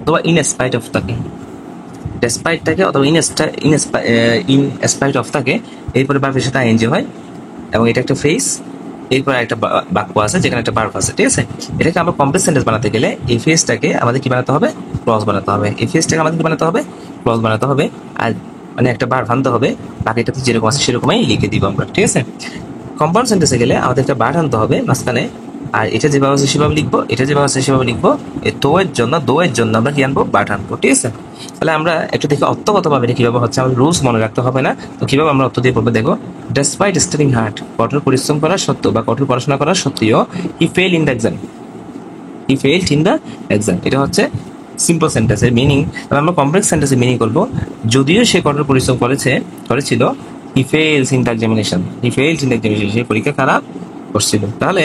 Speaker 1: অথবা ইন স্পাইট অফ থাকে, ডেসপাইট থাকে অথবা ইন স্পাইট অফ থাকে, এরপরে ভার্বের সাথে আইএনজি হয়, এবং এটা একটা ফ্রেজ, এরপরে একটা বাক্য আছে যেখানে একটা ভার্ব আছে। ঠিক আছে, এটাকে আমরা কমপ্লেক্স সেন্টেন্স বানাতে গেলে এই ফ্রেজটাকে আমাদের কি বানাতে হবে? ক্লজ বানাতে হবে। এই ফ্রেজটাকে আমাদের কি বানাতে হবে? ক্লজ বানাতে হবে। আর মানে একটা ভার্ব আনতে হবে, বাকিটাতে যেরকম আছে সেরকমই লিখে দিব আমরা। ঠিক আছে, কম্পাউন্ড সেন্টেন্সে গেলে আমাদের একটা ভার্ব আনতে হবে মাঝখানে, আর এটা যেভাবে আছে সেভাবে লিখবো, এটা যেভাবে আছে সেভাবে লিখবো। এই দোয়ের জন্য আমরা কি আনবো? ভার্ব আনবো। ঠিক আছে, তাহলে আমরা একটু দেখি অর্থগতভাবে এটা কিভাবে হচ্ছে, আমাদের রুলস মনে রাখতে হবে না। তো কিভাবে আমরা অর্থ দিয়ে পড়বো দেখো। ডেসপাইট স্টাডিং হার্ড, কঠোর পরিশ্রম করা সত্ত্বেও বা কঠোর পড়াশোনা করা সত্ত্বেও, হি ফেইলড ইন দ্য এক্সাম, এটা হচ্ছে সিম্পল সেন্টেন্সের মিনিং। তবে আমরা কমপ্লেক্স সেন্টেন্সের মিনিং করবো, যদিও সে কঠোর পরিশ্রম করেছিল, হি ফেলস ইন দ্য এক্সামিনেশন, সে পরীক্ষা খারাপ করছিল। তাহলে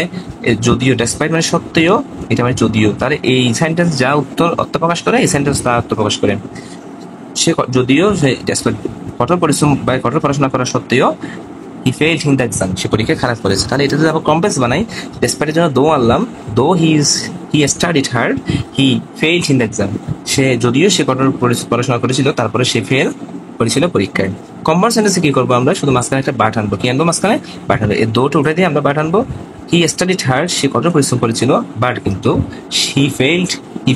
Speaker 1: যদিও, ডেসপাইট মানে সত্ত্বেও, এটা মানে যদিও। তাহলে এই সেন্টেন্স যা অর্থ প্রকাশ করে, এই সেন্টেন্স তা অর্থ প্রকাশ করে। যদিও সে কঠোর পরিশ্রম বা কঠোর পড়াশোনা করা সত্ত্বেও হি ফেইলড ইন দ্য এক্সাম, সে পরীক্ষা খারাপ করেছে। তাহলে এটা যদি আবার কমপ্লেক্স বানাই, ডেসপাইটের জন্য দো আনলাম, দো হি studied hard, he failed in the exam, যদিও সে কঠোর পড়াশোনা করেছিল, তারপরে সে ফেল করেছিল পরীক্ষায়। কম্পাউন্ড সেন্টেন্সে কি করবো আমরা, শুধু মাঝখানে একটা বাট আনবো। কি আনবো মাঝখানে? বাট আনবো। এই দোটা উঠে দিয়ে আমরা বাট আনবো। হি স্টাডিড হার্ড, সে কঠোর পরিশ্রম করেছিল, বাট কিন্তু হি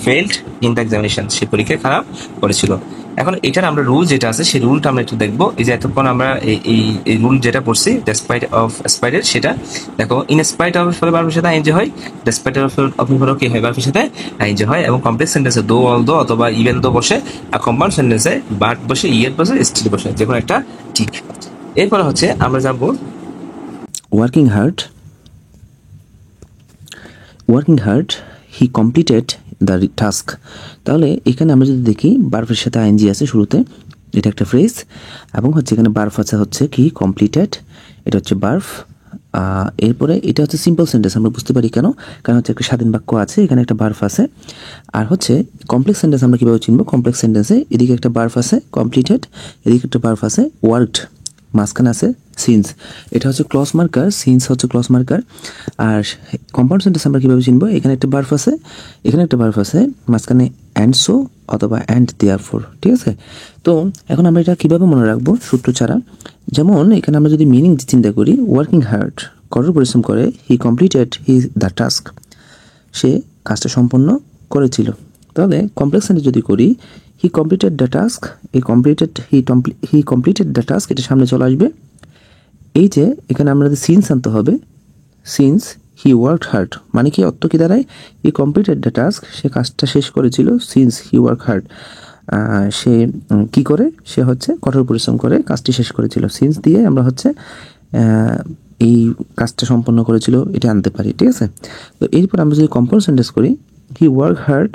Speaker 1: ফেইলড ইন দ্য এক্সামিনেশন, সে পরীক্ষায় খারাপ করেছিল। এখন এটার আমরা রুল যেটা আছে, সেই রুলটা আমরা একটু দেখবো। এই যে এতক্ষণ আমরা এই রুল যেটা পড়ছি, ডেসপাইট অফ স্পাইটের, সেটা দেখো। ইন স্পাইট অফ ফলে ভার্বের সাথে আইএনজি হয়, ডেসপাইট অফ হলো কি হয়, ভার্বের সাথে আইএনজি হয়। এবং কমপ্লেক্স সেন্টেন্সে দো, অল দো অথবা ইভেন দো বসে, আর কম্পাউন্ড সেন্টেন্সে বাট বসে, ইয়ের বসে, স্টিল বসে, যে কোনো একটা ঠিক। এরপরে হচ্ছে আমরা যাবো
Speaker 2: working hard he completed the task. তাহলে এখানে আমরা যদি দেখি, বার্ফের সাথে আইএনজি আছে শুরুতে, এটা একটা ফ্রেজ, এবং হচ্ছে এখানে বার্ফ আছে হচ্ছে কি কমপ্লিটেড, এটা হচ্ছে বার্ফ। এরপরে এটা হচ্ছে সিম্পল সেন্টেন্স, আমরা বুঝতে পারি কেন, কারণ হচ্ছে একটা স্বাধীন বাক্য আছে, এখানে একটা বার্ফ আছে। আর হচ্ছে কমপ্লেক্স সেন্টেন্স আমরা কীভাবে চিনবো, কমপ্লেক্স সেন্টেন্সে এদিকে একটা বার্ফ আছে কমপ্লিটেড, এদিকে একটা বার্ফ আছে ওয়ার্কড, মাঝখানে আছে সিন্স, এটা হচ্ছে ক্লজ মার্কার, সিন্স হচ্ছে ক্লজ মার্কার। আর কম্পাউন্ড সেন্টেন্স আমরা কীভাবে চিনবো, এখানে একটা বার্ফ আছে, এখানে একটা বার্ফ আছে, মাঝখানে অ্যান্ড সো অথবা অ্যান্ড দেয়ারফর, ঠিক আছে। তো এখন আমরা এটা কীভাবে মনে রাখবো সূত্র ছাড়া, যেমন এখানে আমরা যদি মিনিং চিন্তা করি, ওয়ার্কিং হার্ড, কঠোর পরিশ্রম করে, হি কমপ্লিটেড দ্য টাস্ক, সে কাজটা সম্পন্ন করেছিল। তাহলে কমপ্লেক্স সেন্টেন্স যদি করি, হি completed the task, he completed the task, এটা সামনে চলে আসবে। এই যে এখানে আমরা সিন্স আনতে হবে, সিন্স হি ওয়ার্কড হার্ড, মানে কি অর্থ কি দাঁড়ায়, হি কমপ্লিটেড দ্য টাস্ক, সে কাজটা শেষ করেছিল, সিন্স হি ওয়ার্ক হার্ড, সে কি করে, সে হচ্ছে কঠোর পরিশ্রম করে কাজটি শেষ করেছিল। সিন্স দিয়ে আমরা হচ্ছে এই কাজটা সম্পন্ন করেছিল, এটা আনতে পারি, ঠিক আছে। তো এরপর আমরা যদি কম্পাউন্ড সেন্টেন্স করি, he work hard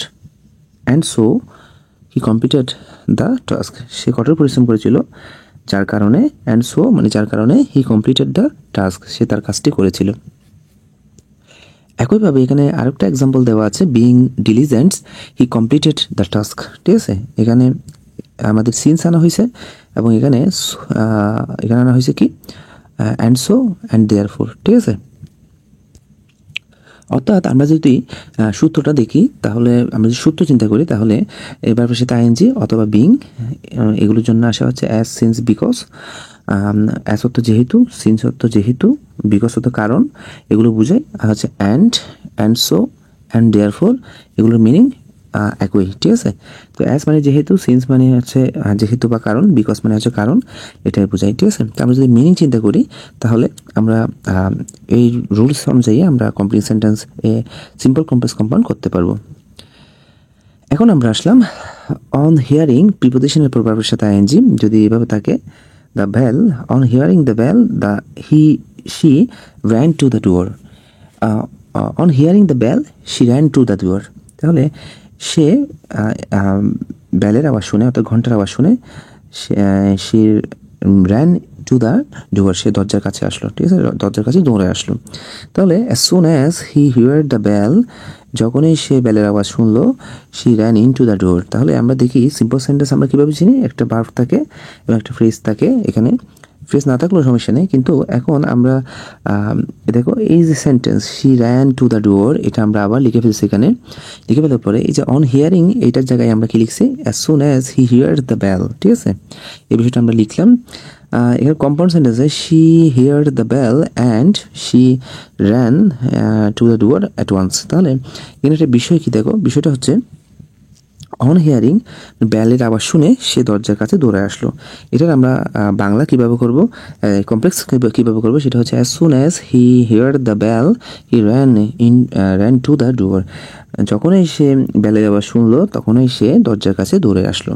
Speaker 2: and so he completed the task, সে কঠোর পরিশ্রম করেছিল, যার কারণে, অ্যান্ড সো মানে যার কারণে, হি কমপ্লিটেড দ্য টাস্ক, সে তার কাজটি করেছিল। একইভাবে এখানে আরেকটা এক্সাম্পল দেওয়া আছে, being diligents he completed the task, ঠিক আছে। এখানে আমাদের সিন্স আনা হয়েছে, এবং এখানে আনা হয়েছে কি অ্যান্ড সো অ্যান্ড দেয়ারফর, ঠিক আছে। অর্থাৎ আমরা যদি সূত্রটা দেখি, তাহলে আমরা যদি সূত্র চিন্তা করি, তাহলে এবার সাথে আইএনজি অথবা বিং, এগুলোর জন্য আসা হচ্ছে অ্যাজ, সিন্স, বিকজ। অ্যাজ অর্থ যেহেতু, সিন্স অর্থ যেহেতু, বিকজ অর্থ কারণ, এগুলো বোঝায়। আর হচ্ছে অ্যান্ড সো অ্যান্ড দেয়ারফর, এগুলোর মিনিং একই, ঠিক আছে। তো অ্যাজ মানে যেহেতু, সিন্স মানে হচ্ছে যেহেতু বা কারণ, বিকজ মানে হচ্ছে কারণ, এটাই বোঝাই, ঠিক আছে। তো আমরা যদি মিনিং চিন্তা করি, তাহলে আমরা এই রুলস অনুযায়ী আমরা complex sentence simple, complex, compound করতে পারবো। এখন আমরা আসলাম অন হিয়ারিং, প্রিপোজিশনের পর ভার্বের সাথে আইএনজি যদি এভাবে থাকে, the bell, on hearing the bell, she ran to the door, on hearing the bell she ran to the door, তাহলে সে বেলের আওয়াজ শুনে, অর্থাৎ ঘন্টার আওয়াজ শুনে, সে ran to the door, সে দরজার কাছে আসলো, ঠিক আছে, দরজার কাছে দৌড়ে আসলো। তাহলে as soon as he heard the bell, যখনই সে বেলের আওয়াজ শুনলো, she ran into the door। তাহলে আমরা দেখি সিম্পল সেন্টেন্স আমরা কীভাবে চিনি, একটা ভার্ব থাকে এবং একটা ফ্রেজ থাকে। এখানে ফ্রেজ না থাকলেও সমস্যা নেই, কিন্তু এখন আমরা দেখো এই যে sentence she ran to the ডোর, এটা আমরা আবার লিখে ফেলছি। এখানে লিখে ফেলার পরে এই যে অন হিয়ারিং, এইটার জায়গায় আমরা কি লিখছি, as soon as he heard the bell, ঠিক আছে, এই বিষয়টা আমরা লিখলাম। এখানে কম্পাউন্ড সেন্টেন্সে she heard the bell and she ran to the door at once. তাহলে এখানে একটা বিষয় কি, দেখো বিষয়টা হচ্ছে অন হিয়ারিং, বেলের আওয়াজ শুনে সে দরজার কাছে দৌড়ে আসলো। এটার আমরা বাংলা কীভাবে করবো, কমপ্লেক্স কীভাবে করবো, সেটা হচ্ছে as soon as he heard the bell he ran to the door, যখনই সে বেলের আওয়াজ শুনলো তখনই সে দরজার কাছে দৌড়ে আসলো।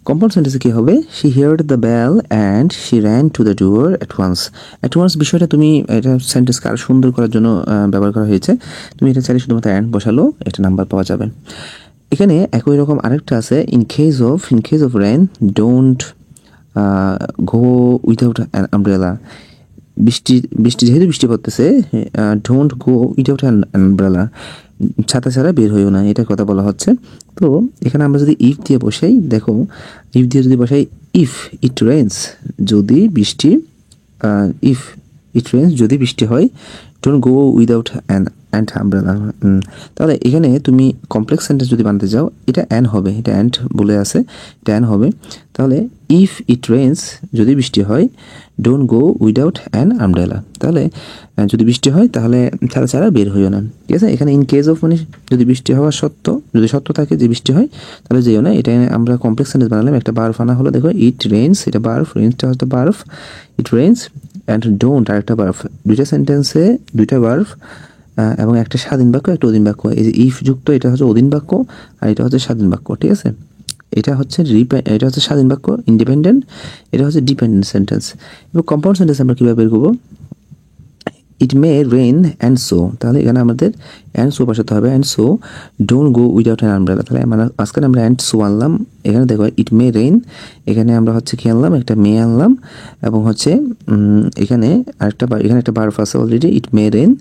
Speaker 2: কম্পাউন্ড সেন্টেন্সে কী হবে, she heard the bell and she ran to the door at once. At once বিষয়টা তুমি, এটা সেন্টেন্সকে আরও সুন্দর করার জন্য ব্যবহার করা হয়েছে। তুমি এটা চাইলে শুধুমাত্র অ্যান্ড বসালো, এটা নাম্বার পাওয়া যাবে। এখানে একই রকম আরেকটা আছে, in case of rain don't go without an umbrella. বৃষ্টি বৃষ্টি যেহেতু বৃষ্টি পড়তেছে, don't go without an umbrella, ছাতা ছাড়া বের হইও না, এটা কথা বলা হচ্ছে। তো এখানে আমরা যদি ইফ দিয়ে বসাই, দেখো ইফ দিয়ে যদি বসাই, ইফ ইট রেন্স, যদি বৃষ্টি ইফ ইট রেন্স যদি বৃষ্টি হয়, don't go without an and umbrella. তাহলে এখানে তুমি কমপ্লেক্স সেন্টেন্স যদি বানাতে যাও, এটা অ্যান হবে, এটা অ্যান্ড বলে আছে, এটা অ্যান হবে। তাহলে ইফ ইট রেন্স, যদি বৃষ্টি হয়, don't go without an umbrella, তাহলে যদি বৃষ্টি হয় তাহলে ছাড়া ছাড়া বের হইও না, ঠিক আছে। এখানে ইন কেস অফ মানে যদি বৃষ্টি হওয়া সত্য, যদি সত্য থাকে যে বৃষ্টি হয়, তাহলে যেও না। এটা আমরা কমপ্লেক্স সেন্টেন্স বানালাম, একটা বার্ফ আনা হলো, দেখো ইট রেন্স, এটা বার্ফ, রেন্সটা হচ্ছে বার্ফ, ইট রেন্স অ্যান্ড ডোন্ট আরেকটা বার্ফ, দুইটা সেন্টেন্সে দুইটা বার্ফ এবং একটা স্বাধীন বাক্য, একটা অধীন বাক্য। এই যে ইফ যুক্ত, এটা হচ্ছে অধীন বাক্য, আর এটা হচ্ছে স্বাধীন বাক্য, ঠিক আছে। এটা হচ্ছে স্বাধীন বাক্য ইন্ডিপেন্ডেন্ট, এটা হচ্ছে ডিপেন্ডেন্ট সেন্টেন্স। এবং কম্পাউন্ড সেন্টেন্স আমরা কীভাবে বের করবো, ইট মে রেইন অ্যান্ড সো, তাহলে এখানে আমাদের অ্যান্ড সো বসাতে হবে, and so don't go without an umbrella. তাহলে মাঝখানে আমরা অ্যান্ড সো আনলাম, এখানে দেখো ইট মে রেইন, এখানে আমরা হচ্ছে কি আনলাম, একটা মে আনলাম, এবং হচ্ছে এখানে এখানে একটা বার্ফ আছে already, it may rain,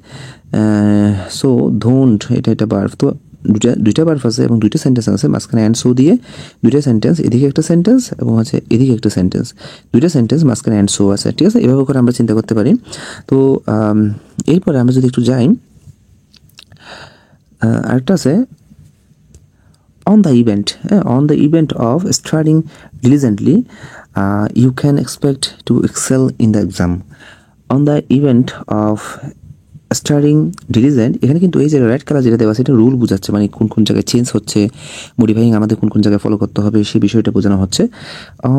Speaker 2: so don't, এটা একটা বার্ফ। তো দুইটা বার্ফ আছে এবং দুইটা সেন্টেন্স আছে, মাঝখানে অ্যান্ড সো দিয়ে দুইটা সেন্টেন্স, এদিকে একটা সেন্টেন্স এবং হচ্ছে এদিকে একটা সেন্টেন্স, দুইটা সেন্টেন্স, মাঝখানে অ্যান্ড সো আছে, ঠিক আছে। এভাবে করে আমরা চিন্তা করতে পারি। তো এরপরে আমরা যদি একটু যাই, আরেকটা আছে on the event, on the event of studying diligently, you can expect to excel in the exam. On the event of steering diligent, এখানে কিন্তু এই যে রেড কালার যেটা দেওয়া আছে, এটা রুল বোঝাচ্ছে, মানে কোন কোন জায়গায় চেঞ্জ হচ্ছে, মডিফাইং আমাদের কোন কোন জায়গায় ফলো করতে হবে সেই বিষয়টা বোঝানো হচ্ছে।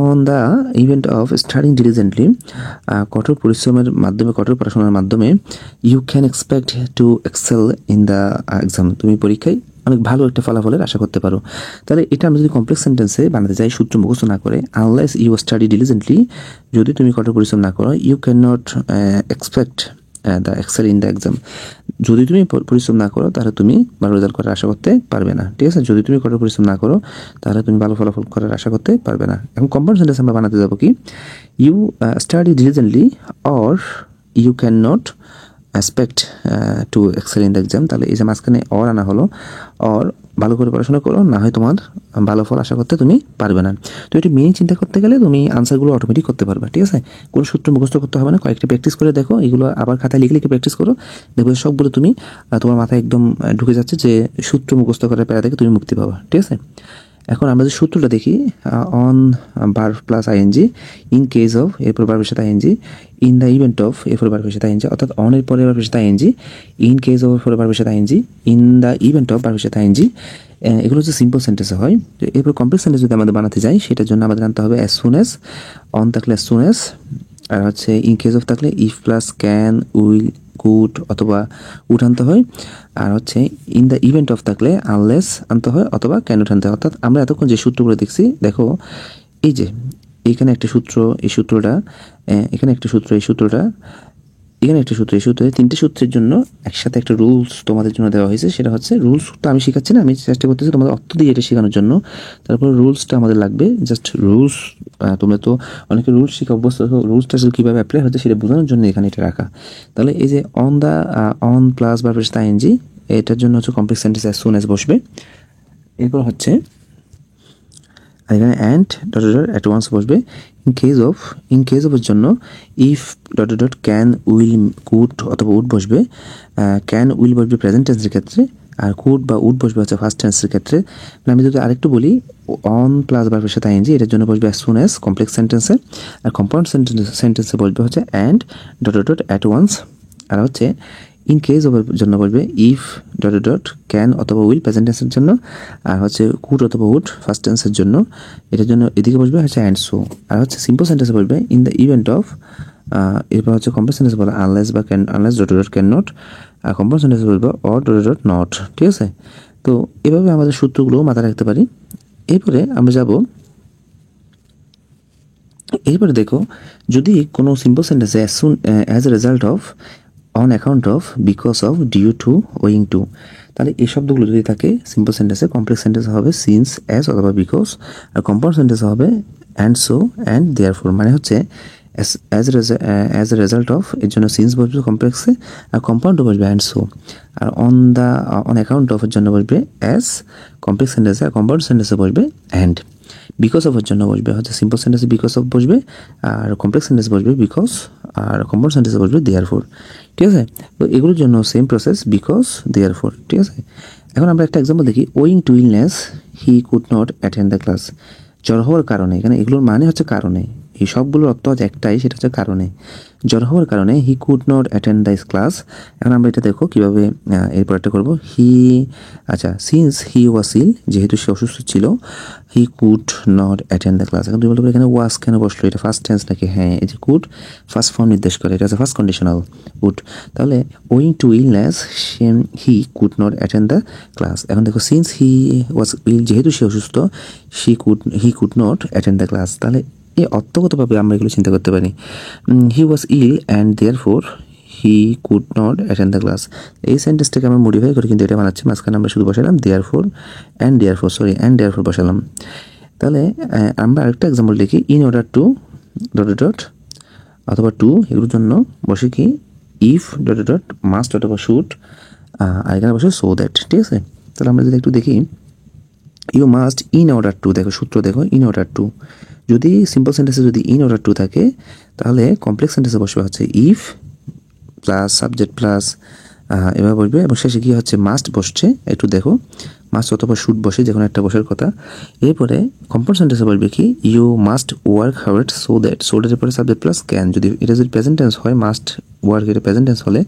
Speaker 2: On the event of studying diligently, কঠোর পরিশ্রমের মাধ্যমে, কঠোর পড়াশোনার মাধ্যমে, you can expect to excel in the exam, তুমি পরীক্ষায় অনেক ভালো একটা ফলাফলের আশা করতে পারো। তাহলে এটা আমরা যদি কমপ্লেক্স সেন্টেন্সে বানাতে যাই, সূত্র মুখস্থ না করে, আনলেস ইউ স্টাডি ডিলিজেন্টলি, যদি তুমি কঠোর পরিশ্রম না করো, you can not expect the excel in the exam, যদি তুমি পরিশ্রম না করো তাহলে তুমি ভালো রেজাল্ট করার আশা করতে পারবে না, ঠিক আছে। যদি তুমি কঠোর পরিশ্রম না করো তাহলে তুমি ভালো ফলাফল করার আশা করতে পারবে না। এখন কম্পাউন্ড সেন্টেন্স আমরা বানাতে যাবো কি, you study diligently or you can not expect to excel in the exam. তাহলে এই যে মাঝখানে অর আনা হলো, অর ভালো করে পড়াশোনা করো, না হয় তোমার ভালো ফল আশা করতে তুমি পারবে না। তো এটি মিনিং চিন্তা করতে গেলে তুমি আনসারগুলো অটোমেটিক করতে পারবে, ঠিক আছে। কোনো সূত্র মুখস্থ করতে হবে না, কয়েকটা প্র্যাকটিস করে দেখো, এগুলো আবার খাতায় লিখে লিখে প্র্যাকটিস করো, দেখবে সবগুলো তুমি তোমার মাথায় একদম ঢুকে যাচ্ছে, যে সূত্র মুখস্থ করার প্যারা থেকে তুমি মুক্তি পাবা, ঠিক আছে। এখন আমরা যে সূত্রটা দেখি, on verb plus ING, in case of এরপর ভার্বের সাথে ING, in the event of এরপর ভার্বের সাথে আইএনজি, অর্থাৎ অনের পরে ভার্বের সাথে আইএনজি, ইন কেস অফ এরপর ভার্বের সাথে ING, in the event of ভার্বের সাথে আইএনজি। এগুলো হচ্ছে সিম্পল সেন্টেন্সে হয়। এরপর কমপ্লেক্স সেন্টেন্স যদি আমাদের বানাতে যাই, সেটার জন্য আমাদের আনতে হবে অ্যাজ সুন অ্যাজ, অন থাকলে অ্যাজ সুন অ্যাজ, আর হচ্ছে ইন কেস অফ থাকলে if plus can, will, could অথবা উড আনতে হয়, আর হচ্ছে ইন দ্য ইভেন্ট অফ থাকলে আনলেস আনতে হয় অথবা ক্যানট আনতে হয়। অর্থাৎ আমরা এতক্ষণ যে সূত্রগুলো দেখছি, দেখো এই যে এইখানে একটা সূত্র, এই সূত্রটা, এখানে একটা সূত্র, এই সূত্রটা, এখানে একটা সূত্র, এই সূত্রে, তিনটে সূত্রের জন্য একসাথে একটা রুলস তোমাদের জন্য দেওয়া হয়েছে। সেটা হচ্ছে রুলসটা আমি শেখাচ্ছি না, আমি চেষ্টা করতেছি তোমাদের অর্থ দিয়ে এটা শেখানোর জন্য। তারপর রুলসটা আমাদের লাগবে, জাস্ট রুলস, তোমরা তো অনেকে রুলস শিখে অভ্যস্ত, রুলসটা কীভাবে অ্যাপ্লাই হচ্ছে সেটা বোঝানোর জন্য এখানে এটা রাখা। তাহলে এই যে অন দ্য, অন প্লাস ভার্বের সাথে আইএনজি, এটার জন্য হচ্ছে complex sentence as soon as বসবে। এরপর হচ্ছে আর এখানে and dot dot at once বসবে। ইন কেস অফের জন্য if dot dot can, will, could অথবা উড বসবে। ক্যান, উইল বসবে প্রেজেন্ট টেন্সের ক্ষেত্রে, আর কুড বা উড বসবে হচ্ছে ফার্স্ট টেন্সের ক্ষেত্রে। আমি যদি আরেকটু বলি, অন প্লাস ভার্বের সাথে আইএনজি, এটার জন্য বসবে অ্যাজ সুন অ্যাজ কমপ্লেক্স সেন্টেন্সে, আর কম্পাউন্ড সেন্টেন্সে বসবে হচ্ছে and dot dot at once, আর হচ্ছে ইন কেস অফের জন্য বলবে ইফ ডট ডট ক্যান অথবা উইল প্রেজেন্ট টেন্সের জন্য, আর হচ্ছে কুড অথবা উড ফার্স্ট টেন্সের জন্য, এটার জন্য এদিকে বসবে হচ্ছে অ্যান্ড সো, আর হচ্ছে সিম্পল সেন্টেন্সে বলবে ইন দ্য ইভেন্ট অফ, এরপর হচ্ছে কমপ্লেক্স সেন্টেন্সে বলে আনলেস বা can, unless dot dot can not, আর কম্পাউন্ড সেন্টেন্সে বলবে অর ডট ডট নট, ঠিক আছে। তো এভাবে আমাদের সূত্রগুলো মাথায় রাখতে পারি। এরপরে আমরা যাব, এরপরে দেখো, যদি কোনো সিম্পল সেন্টেন্সে as a result of on account of, because of, due to, owing to. তাহলে এই শব্দগুলো যদি থাকে সিম্পল সেন্টেন্সে, কমপ্লেক্স সেন্টেন্স হবে সিন্স, অ্যাজ অথবা বিকজ, আর কম্পাউন্ড সেন্টেন্স হবে অ্যান্ড সো অ্যান্ড দেয়ারফর। মানে হচ্ছে অ্যাজ এ রেজাল্ট অফ, এর জন্য সিন্স বসবে কমপ্লেক্সে, আর কম্পাউন্ডও বসবে অ্যান্ড সো। আর অন অ্যাকাউন্ট অফ এর জন্য বসবে অ্যাজ কমপ্লেক্স সেন্টেন্সে, আর কম্পাউন্ড সেন্টেন্সে বসবে অ্যান্ড। বিকজ অফ এর জন্য বসবে হচ্ছে সিম্পল সেন্টেন্সে বিকজ অফ বসবে, আর কমপ্লেক্স সেন্টেন্সে বসবে বিকজ, আর কম্পাউন্ড সেন্টেন্সে বসবে দেয়ারফর। ঠিক আছে, তো এগুলোর জন্য সেম প্রসেস, বিকজ, দেয়ারফর। ঠিক আছে, এখন আমরা একটা এক্সাম্পল দেখি। Owing to illness he could not attend the class. জ্বর হওয়ার কারণে, এখানে এগুলোর মানে হচ্ছে কারণে, এই সবগুলোর অর্থ হচ্ছে একটাই, সেটা হচ্ছে কারণে। জ্বর হওয়ার কারণে হি could not attend the class. এখন আমরা এটা দেখো কীভাবে এরপর একটা করবো। আচ্ছা, সিন্স হি ওয়াজ ইল, যেহেতু সে অসুস্থ ছিল, হি could not attend the class. এখন তুমি বলতে এখানে ওয়াজ কেন বসলো, এটা ফার্স্ট টেন্স নাকি? হ্যাঁ, এই যে কুড ফার্স্ট ফর্ম নির্দেশ করে, এটা হচ্ছে ফার্স্ট কন্ডিশনাল কুড। তাহলে owing to illness he could not attend the class. এখন দেখো সিন্স হি ওয়াজ ইল, যেহেতু সে অসুস্থ, he could not attend the class. তাহলে এই অর্থগতভাবে আমরা এগুলো চিন্তা করতে পারি। He was ill and therefore he could not attend the class. এই সেন্টেন্সটাকে আমরা মডিফাই করে কিন্তু এটা বানাচ্ছি, মাঝখানে আমরা শুধু বসালাম দেয়ারফর অ্যান্ড দেয়ারফর বসালাম। তাহলে আমরা আরেকটা এক্সাম্পল দেখি। In order two dot dot অথবা টু, এগুলোর জন্য বসে কি ইফ ডট ডট, মাস্ট অথবা শুড, আর এখানে বসে সো দ্যাট। ঠিক আছে, তাহলে আমরা যদি একটু দেখি, you must in order to, দেখো সূত্র দেখো, ইন অর্ডার টু। যদি সিম্পল সেন্টেন্সে যদি ইন অর্ডার টু থাকে, তাহলে কমপ্লেক্স সেন্টেন্সে বসবে হচ্ছে ইফ প্লাস সাবজেক্ট প্লাস এভাবে বসবে, এবং শেষে কি হচ্ছে মাস্ট বসছে, একটু দেখো মাস্ট অথবা শুড বসে, যে কোনো একটা বসার কথা। এরপরে কম্পাউন্ড সেন্টেন্সে বলবে কি you must work hard so that, so দ্যাটের পরে সাবজেক্ট প্লাস ক্যান। যদি এটা যদি প্রেজেন্ট টেন্স হয়, মাস্ট ওয়ার্ক, এটা প্রেজেন্ট টেন্স হলে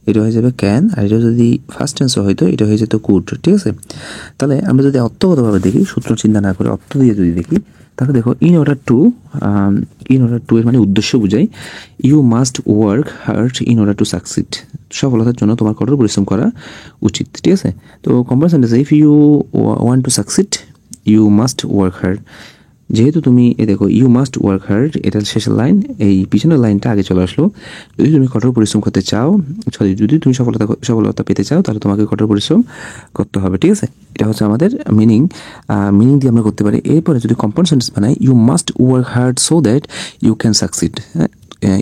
Speaker 2: এটা হয়ে যাবে ক্যান, আর এটা যদি ফার্স্ট টেন্স হয়তো এটা হয়ে যেত কুড। ঠিক আছে, তাহলে আমরা যদি অর্থগতভাবে দেখি, সূত্র চিন্তা না করে অর্থ দিয়ে যদি দেখি, তাহলে দেখো ইন অর্ডার টু এর মানে উদ্দেশ্য বোঝায়। You must work hard in order to succeed, সফলতার জন্য তোমার কঠোর পরিশ্রম করা উচিত। ঠিক আছে, তো compound sentence if you want to succeed you must work hard. যেহেতু তুমি দেখো ইউ মাস্ট ওয়ার্ক হার্ড, এটা শেষের লাইন, এই পিছনের লাইনটা আগে চলে আসলো। যদি তুমি কঠোর পরিশ্রম করতে চাও, যদি তুমি সফলতা পেতে চাও, তাহলে তোমাকে কঠোর পরিশ্রম করতে হবে। ঠিক আছে, এটা হচ্ছে আমাদের মিনিং দিয়ে আমরা করতে পারি। এরপরে যদি কম্পাউন্ড সেন্টেন্স বানাই, you must work hard so that you can succeed.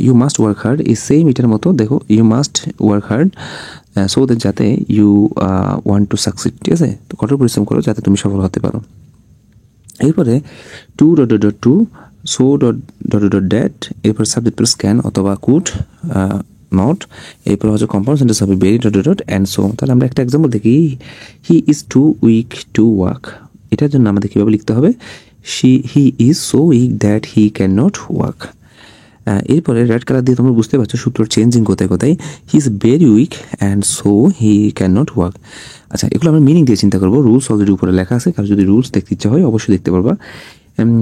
Speaker 2: You must work hard এই সেম এটার মতো, দেখো you must work hard so that, যাতে ইউ ওয়ান্ট টু সাকসিড। ঠিক আছে, তো কঠোর পরিশ্রম করো যাতে তুমি সফল হতে পারো। এরপরে too dot dot to, so dot dot dot that, এরপর সাবজেক্ট প্লাস ক্যান অথবা কুড নট, এরপর হচ্ছে কম্পাউন্ড সেন্টেন্স হবে very dot dot and so. তাহলে আমরা একটা এক্সাম্পল দেখি। He is too weak to walk, এটার জন্য আমাদের কীভাবে লিখতে হবে, he is so weak that he can not walk. এরপরে রেড কালার দিয়ে তোমরা বুঝতে পারছো সূত্র চেঞ্জিং কোথায় কোথায়। He is very weak and so he can not walk. আচ্ছা, এগুলো আমরা মিনিং দিয়ে চিন্তা করবো। রুলস অলরেডি উপরে লেখা আছে, কারণ যদি রুলস দেখতে ইচ্ছা হয় অবশ্যই দেখতে পারবা।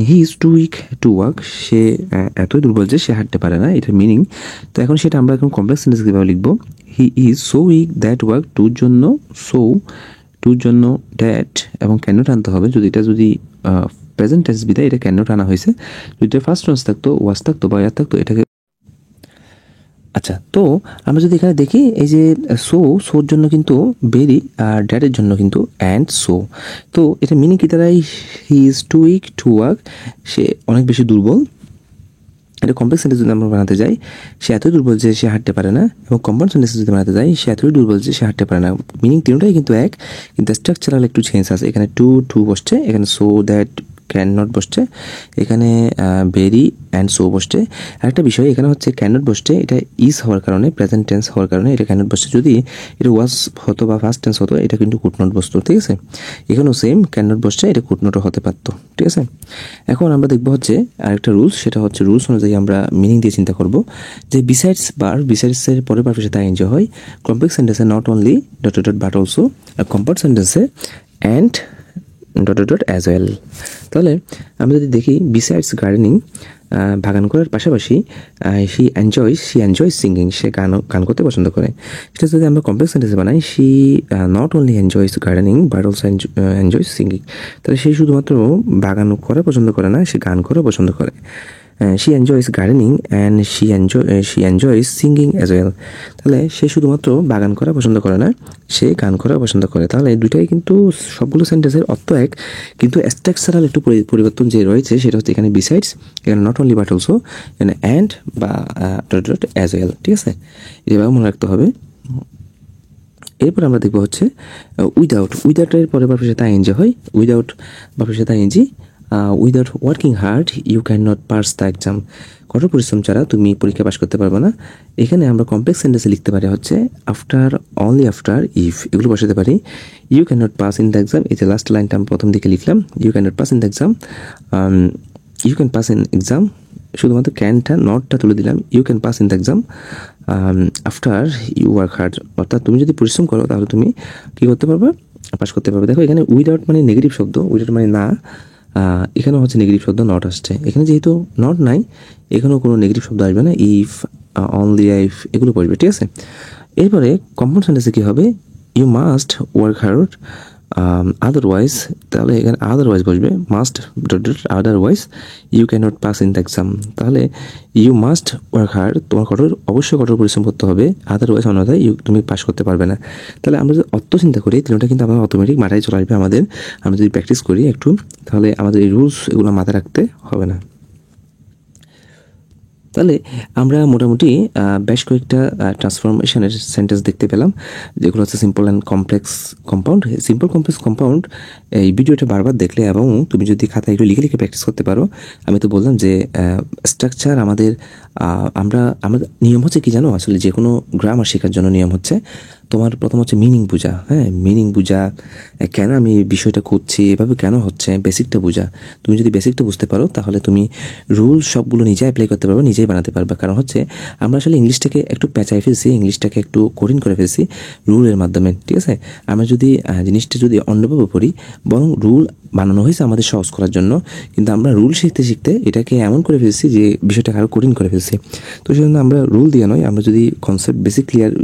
Speaker 2: He is too weak to walk, সে এতই দুর্বল যে সে হাঁটতে পারে না, এটার মিনিং। তো এখন সেটা আমরা এখন কমপ্লেক্স সেন্টেন্স কীভাবে লিখবো। He is so weak that walk, টুর জন্য দ্যাট এবং ক্যান নট আনতে হবে। যদি এটা প্রেজেন্ট টেন্স বিদায় এটা ক্যান নট আনা হয়েছে। যদি এটা ফার্স্ট টেন্স থাকতো, ওয়াজ থাকতো বা ইয়ার থাকতো, এটাকে। আচ্ছা, তো আমরা যদি এখানে দেখি, এই যে সোর জন্য কিন্তু ভেরি, আর ড্যাটের জন্য কিন্তু অ্যান্ড সো। তো এটা মিনিং কি দাঁড়ায়, he is too weak to walk, সে অনেক বেশি দুর্বল। এটা কমপ্লেক্স সেন্টেন্স যদি আমরা বানাতে যাই, সে এতই দুর্বল যে সে হাঁটতে পারে না, এবং কম্পাউন্ড সেন্টেন্স যদি বানাতে যাই, সে এতই দুর্বল যে সে হাঁটতে পারে না। মিনিং তিনটাই কিন্তু এক, কিন্তু স্ট্রাকচারাল একটু চেঞ্জ আছে। এখানে টু বসছে, এখানে সো দ্যাট ক্যান নট বসছে, এখানে ভেরি অ্যান্ড সো বসছে। আরেকটা বিষয় এখানে হচ্ছে ক্যান নট বসছে, এটা ইজ হওয়ার কারণে, প্রেজেন্ট টেন্স হওয়ার কারণে এটা ক্যান নট বসছে। যদি এটা ওয়াজ হতো বা ফার্স্ট টেন্স হতো, এটা কিন্তু কুড নট বসতো। ঠিক আছে, এখানেও সেম ক্যান নট বসছে, এটা কুড নটও হতে পারতো। ঠিক আছে, এখন আমরা দেখবো হচ্ছে আরেকটা রুলস, সেটা হচ্ছে রুলস অনুযায়ী আমরা মিনিং দিয়ে চিন্তা করবো যে বিসাইডসের পরের পারফের সাথে আইএনজি হয়। কমপ্লেক্স সেন্টেন্সে not only dot dot but also, আর কম্পাউন্ড সেন্টেন্সে and dot dot as well. তাহলে আমরা যদি দেখি বিসাইডস গার্ডেনিং, বাগান করার পাশাপাশি শি এনজয়স সিঙ্গিং, সে গান করতে পছন্দ করে। সেটা যদি আমরা কমপ্লেক্স সেন্টেন্সে বানাই, she not only enjoys gardening but also enjoys singing, তাহলে সে শুধুমাত্র বাগান করা পছন্দ করে না, সে গান করা পছন্দ করে। She enjoys gardening and she enjoys singing as well. তাহলে সে শুধুমাত্র বাগান করা পছন্দ করে না, সে গান করা পছন্দ করে। তাহলে দুইটাই কিন্তু সবগুলো সেন্টেন্সের অর্থ এক, কিন্তু স্ট্রাকচারাল একটু পরিবর্তন যে রয়েছে সেটা হচ্ছে এখানে বিসাইডস, এখানে নট অনলি বাট অলসো, এখানে অ্যান্ড বা অ্যাজ ওয়েল। ঠিক আছে, এভাবে মনে রাখতে হবে। এরপর আমরা দেখবো হচ্ছে উইদাউট। উইদাউটের পরে বাপের সাথে আইএনজি হয়, উইদাউট বাপের সাথে ING. Without working hard you can not pass the exam. কঠোর পরিশ্রম ছাড়া তুমি পরীক্ষা পাস করতে পারবে না। এখানে আমরা কমপ্লেক্স সেন্টেন্সে লিখতে পারি হচ্ছে আফটার, অনলি আফটার, ইফ, এগুলো বসাতে পারি। You can not pass in the exam, এই যে লাস্ট লাইনটা আমি প্রথম দিকে লিখলাম, you can not pass in the exam, you can pass in exam, শুধুমাত্র ক্যানটা নটটা তুলে দিলাম, you can pass in the exam after you work hard. অর্থাৎ তুমি যদি পরিশ্রম করো তাহলে তুমি কী করতে পারবে, পাস করতে পারবে। দেখো এখানে উইদাউট মানে নেগেটিভ শব্দ, উইদাউট মানে না, এখানেও হচ্ছে নেগেটিভ শব্দ নট আসছে। এখানে যেহেতু নট নাই, এখানেও কোনো নেগেটিভ শব্দ আসবে না, ইফ, অনলি, ইফ, এগুলো পড়বে। ঠিক আছে, এরপরে কম্পাউন্ড সেন্টেন্সে কী হবে, you must work hard otherwise. তাহলে এখানে আদারওয়াইজ বসবে, must otherwise you can not pass in the exam. তাহলে ইউ মাস্ট ওয়ার্ক হার্ড, তোমার অবশ্যই কঠোর পরিশ্রম করতে হবে, আদারওয়াইজ অন্যথায় তুমি পাস করতে পারবে না। তাহলে আমরা যদি অর্থ চিন্তা করি তিনটা কিন্তু আমাদের অটোমেটিক মাথায় চলে আসবে আমাদের। আমরা যদি প্র্যাকটিস করি একটু, তাহলে আমাদের এই রুলস এগুলো মাথায় রাখতে হবে না। তাহলে আমরা মোটামুটি বেশ কয়েকটা ট্রান্সফরমেশনের সেন্টেন্স দেখতে পেলাম, যেগুলো হচ্ছে simple and complex compound. Simple complex compound এই ভিডিওটা বারবার দেখলে এবং তুমি যদি খাতায় একটু লিখে লিখে প্র্যাকটিস করতে পারো। আমি তো বললাম যে স্ট্রাকচার আমাদের আমাদের নিয়ম হচ্ছে কি জানো, আসলে যে কোনো গ্রামার শেখার জন্য নিয়ম হচ্ছে তোমার প্রথম হচ্ছে মিনিং বোঝা। হ্যাঁ, মিনিং বোঝা, কেন আমি বিষয়টা করছি, এভাবে কেন হচ্ছে, বেসিকটা বোঝা। তুমি যদি বেসিকটা বুঝতে পারো তাহলে তুমি রুল সবগুলো নিজে অ্যাপ্লাই করতে পারবে, নিজেই বানাতে পারবে। কারণ হচ্ছে আমরা আসলে ইংলিশটাকে একটু পেঁচাই ফেলছি, ইংলিশটাকে একটু কঠিন করে ফেলছি রুলের মাধ্যমে। ঠিক আছে, আমরা যদি জিনিসটা যদি অন্যভাবে পড়ি, বরং রুল বানানো হয়েছে আমাদের সহজ করার জন্য, কিন্তু আমরা রুল শিখতে শিখতে এটাকে এমন করে ফেলছি যে বিষয়টাকে আরও কঠিন করে ফেলছি। তো সেজন্য আমরা রুল দিয়ে নয়, আমরা যদি কনসেপ্ট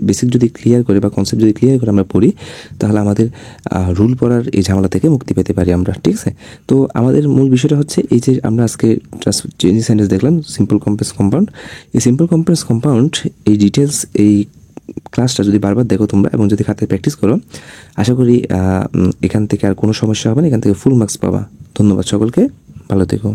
Speaker 2: বেসিক যদি ক্লিয়ার করে বা কনসেপ্ট যদি ক্লিয়ার করে আমরা পড়ি, তাহলে আমাদের রুল পড়ার এই ঝামেলা থেকে মুক্তি পেতে পারি আমরা। ঠিক আছে, তো আমাদের মূল বিষয়টা হচ্ছে এই যে আমরা আজকে চেঞ্জিং সেন্টেন্স দেখলাম, সিম্পল কমপ্লেক্স কম্পাউন্ড। এই সিম্পল কমপ্লেক্স কম্পাউন্ড এই ডিটেলস এই ক্লাসটা যদি বারবার দেখো তোমরা এবং যদি খাতায় প্র্যাকটিস করো, আশা করি এখান থেকে আর কোনো সমস্যা হবে না, এখান থেকে ফুল মার্কস পাবা। ধন্যবাদ সকলকে, ভালো থেকো।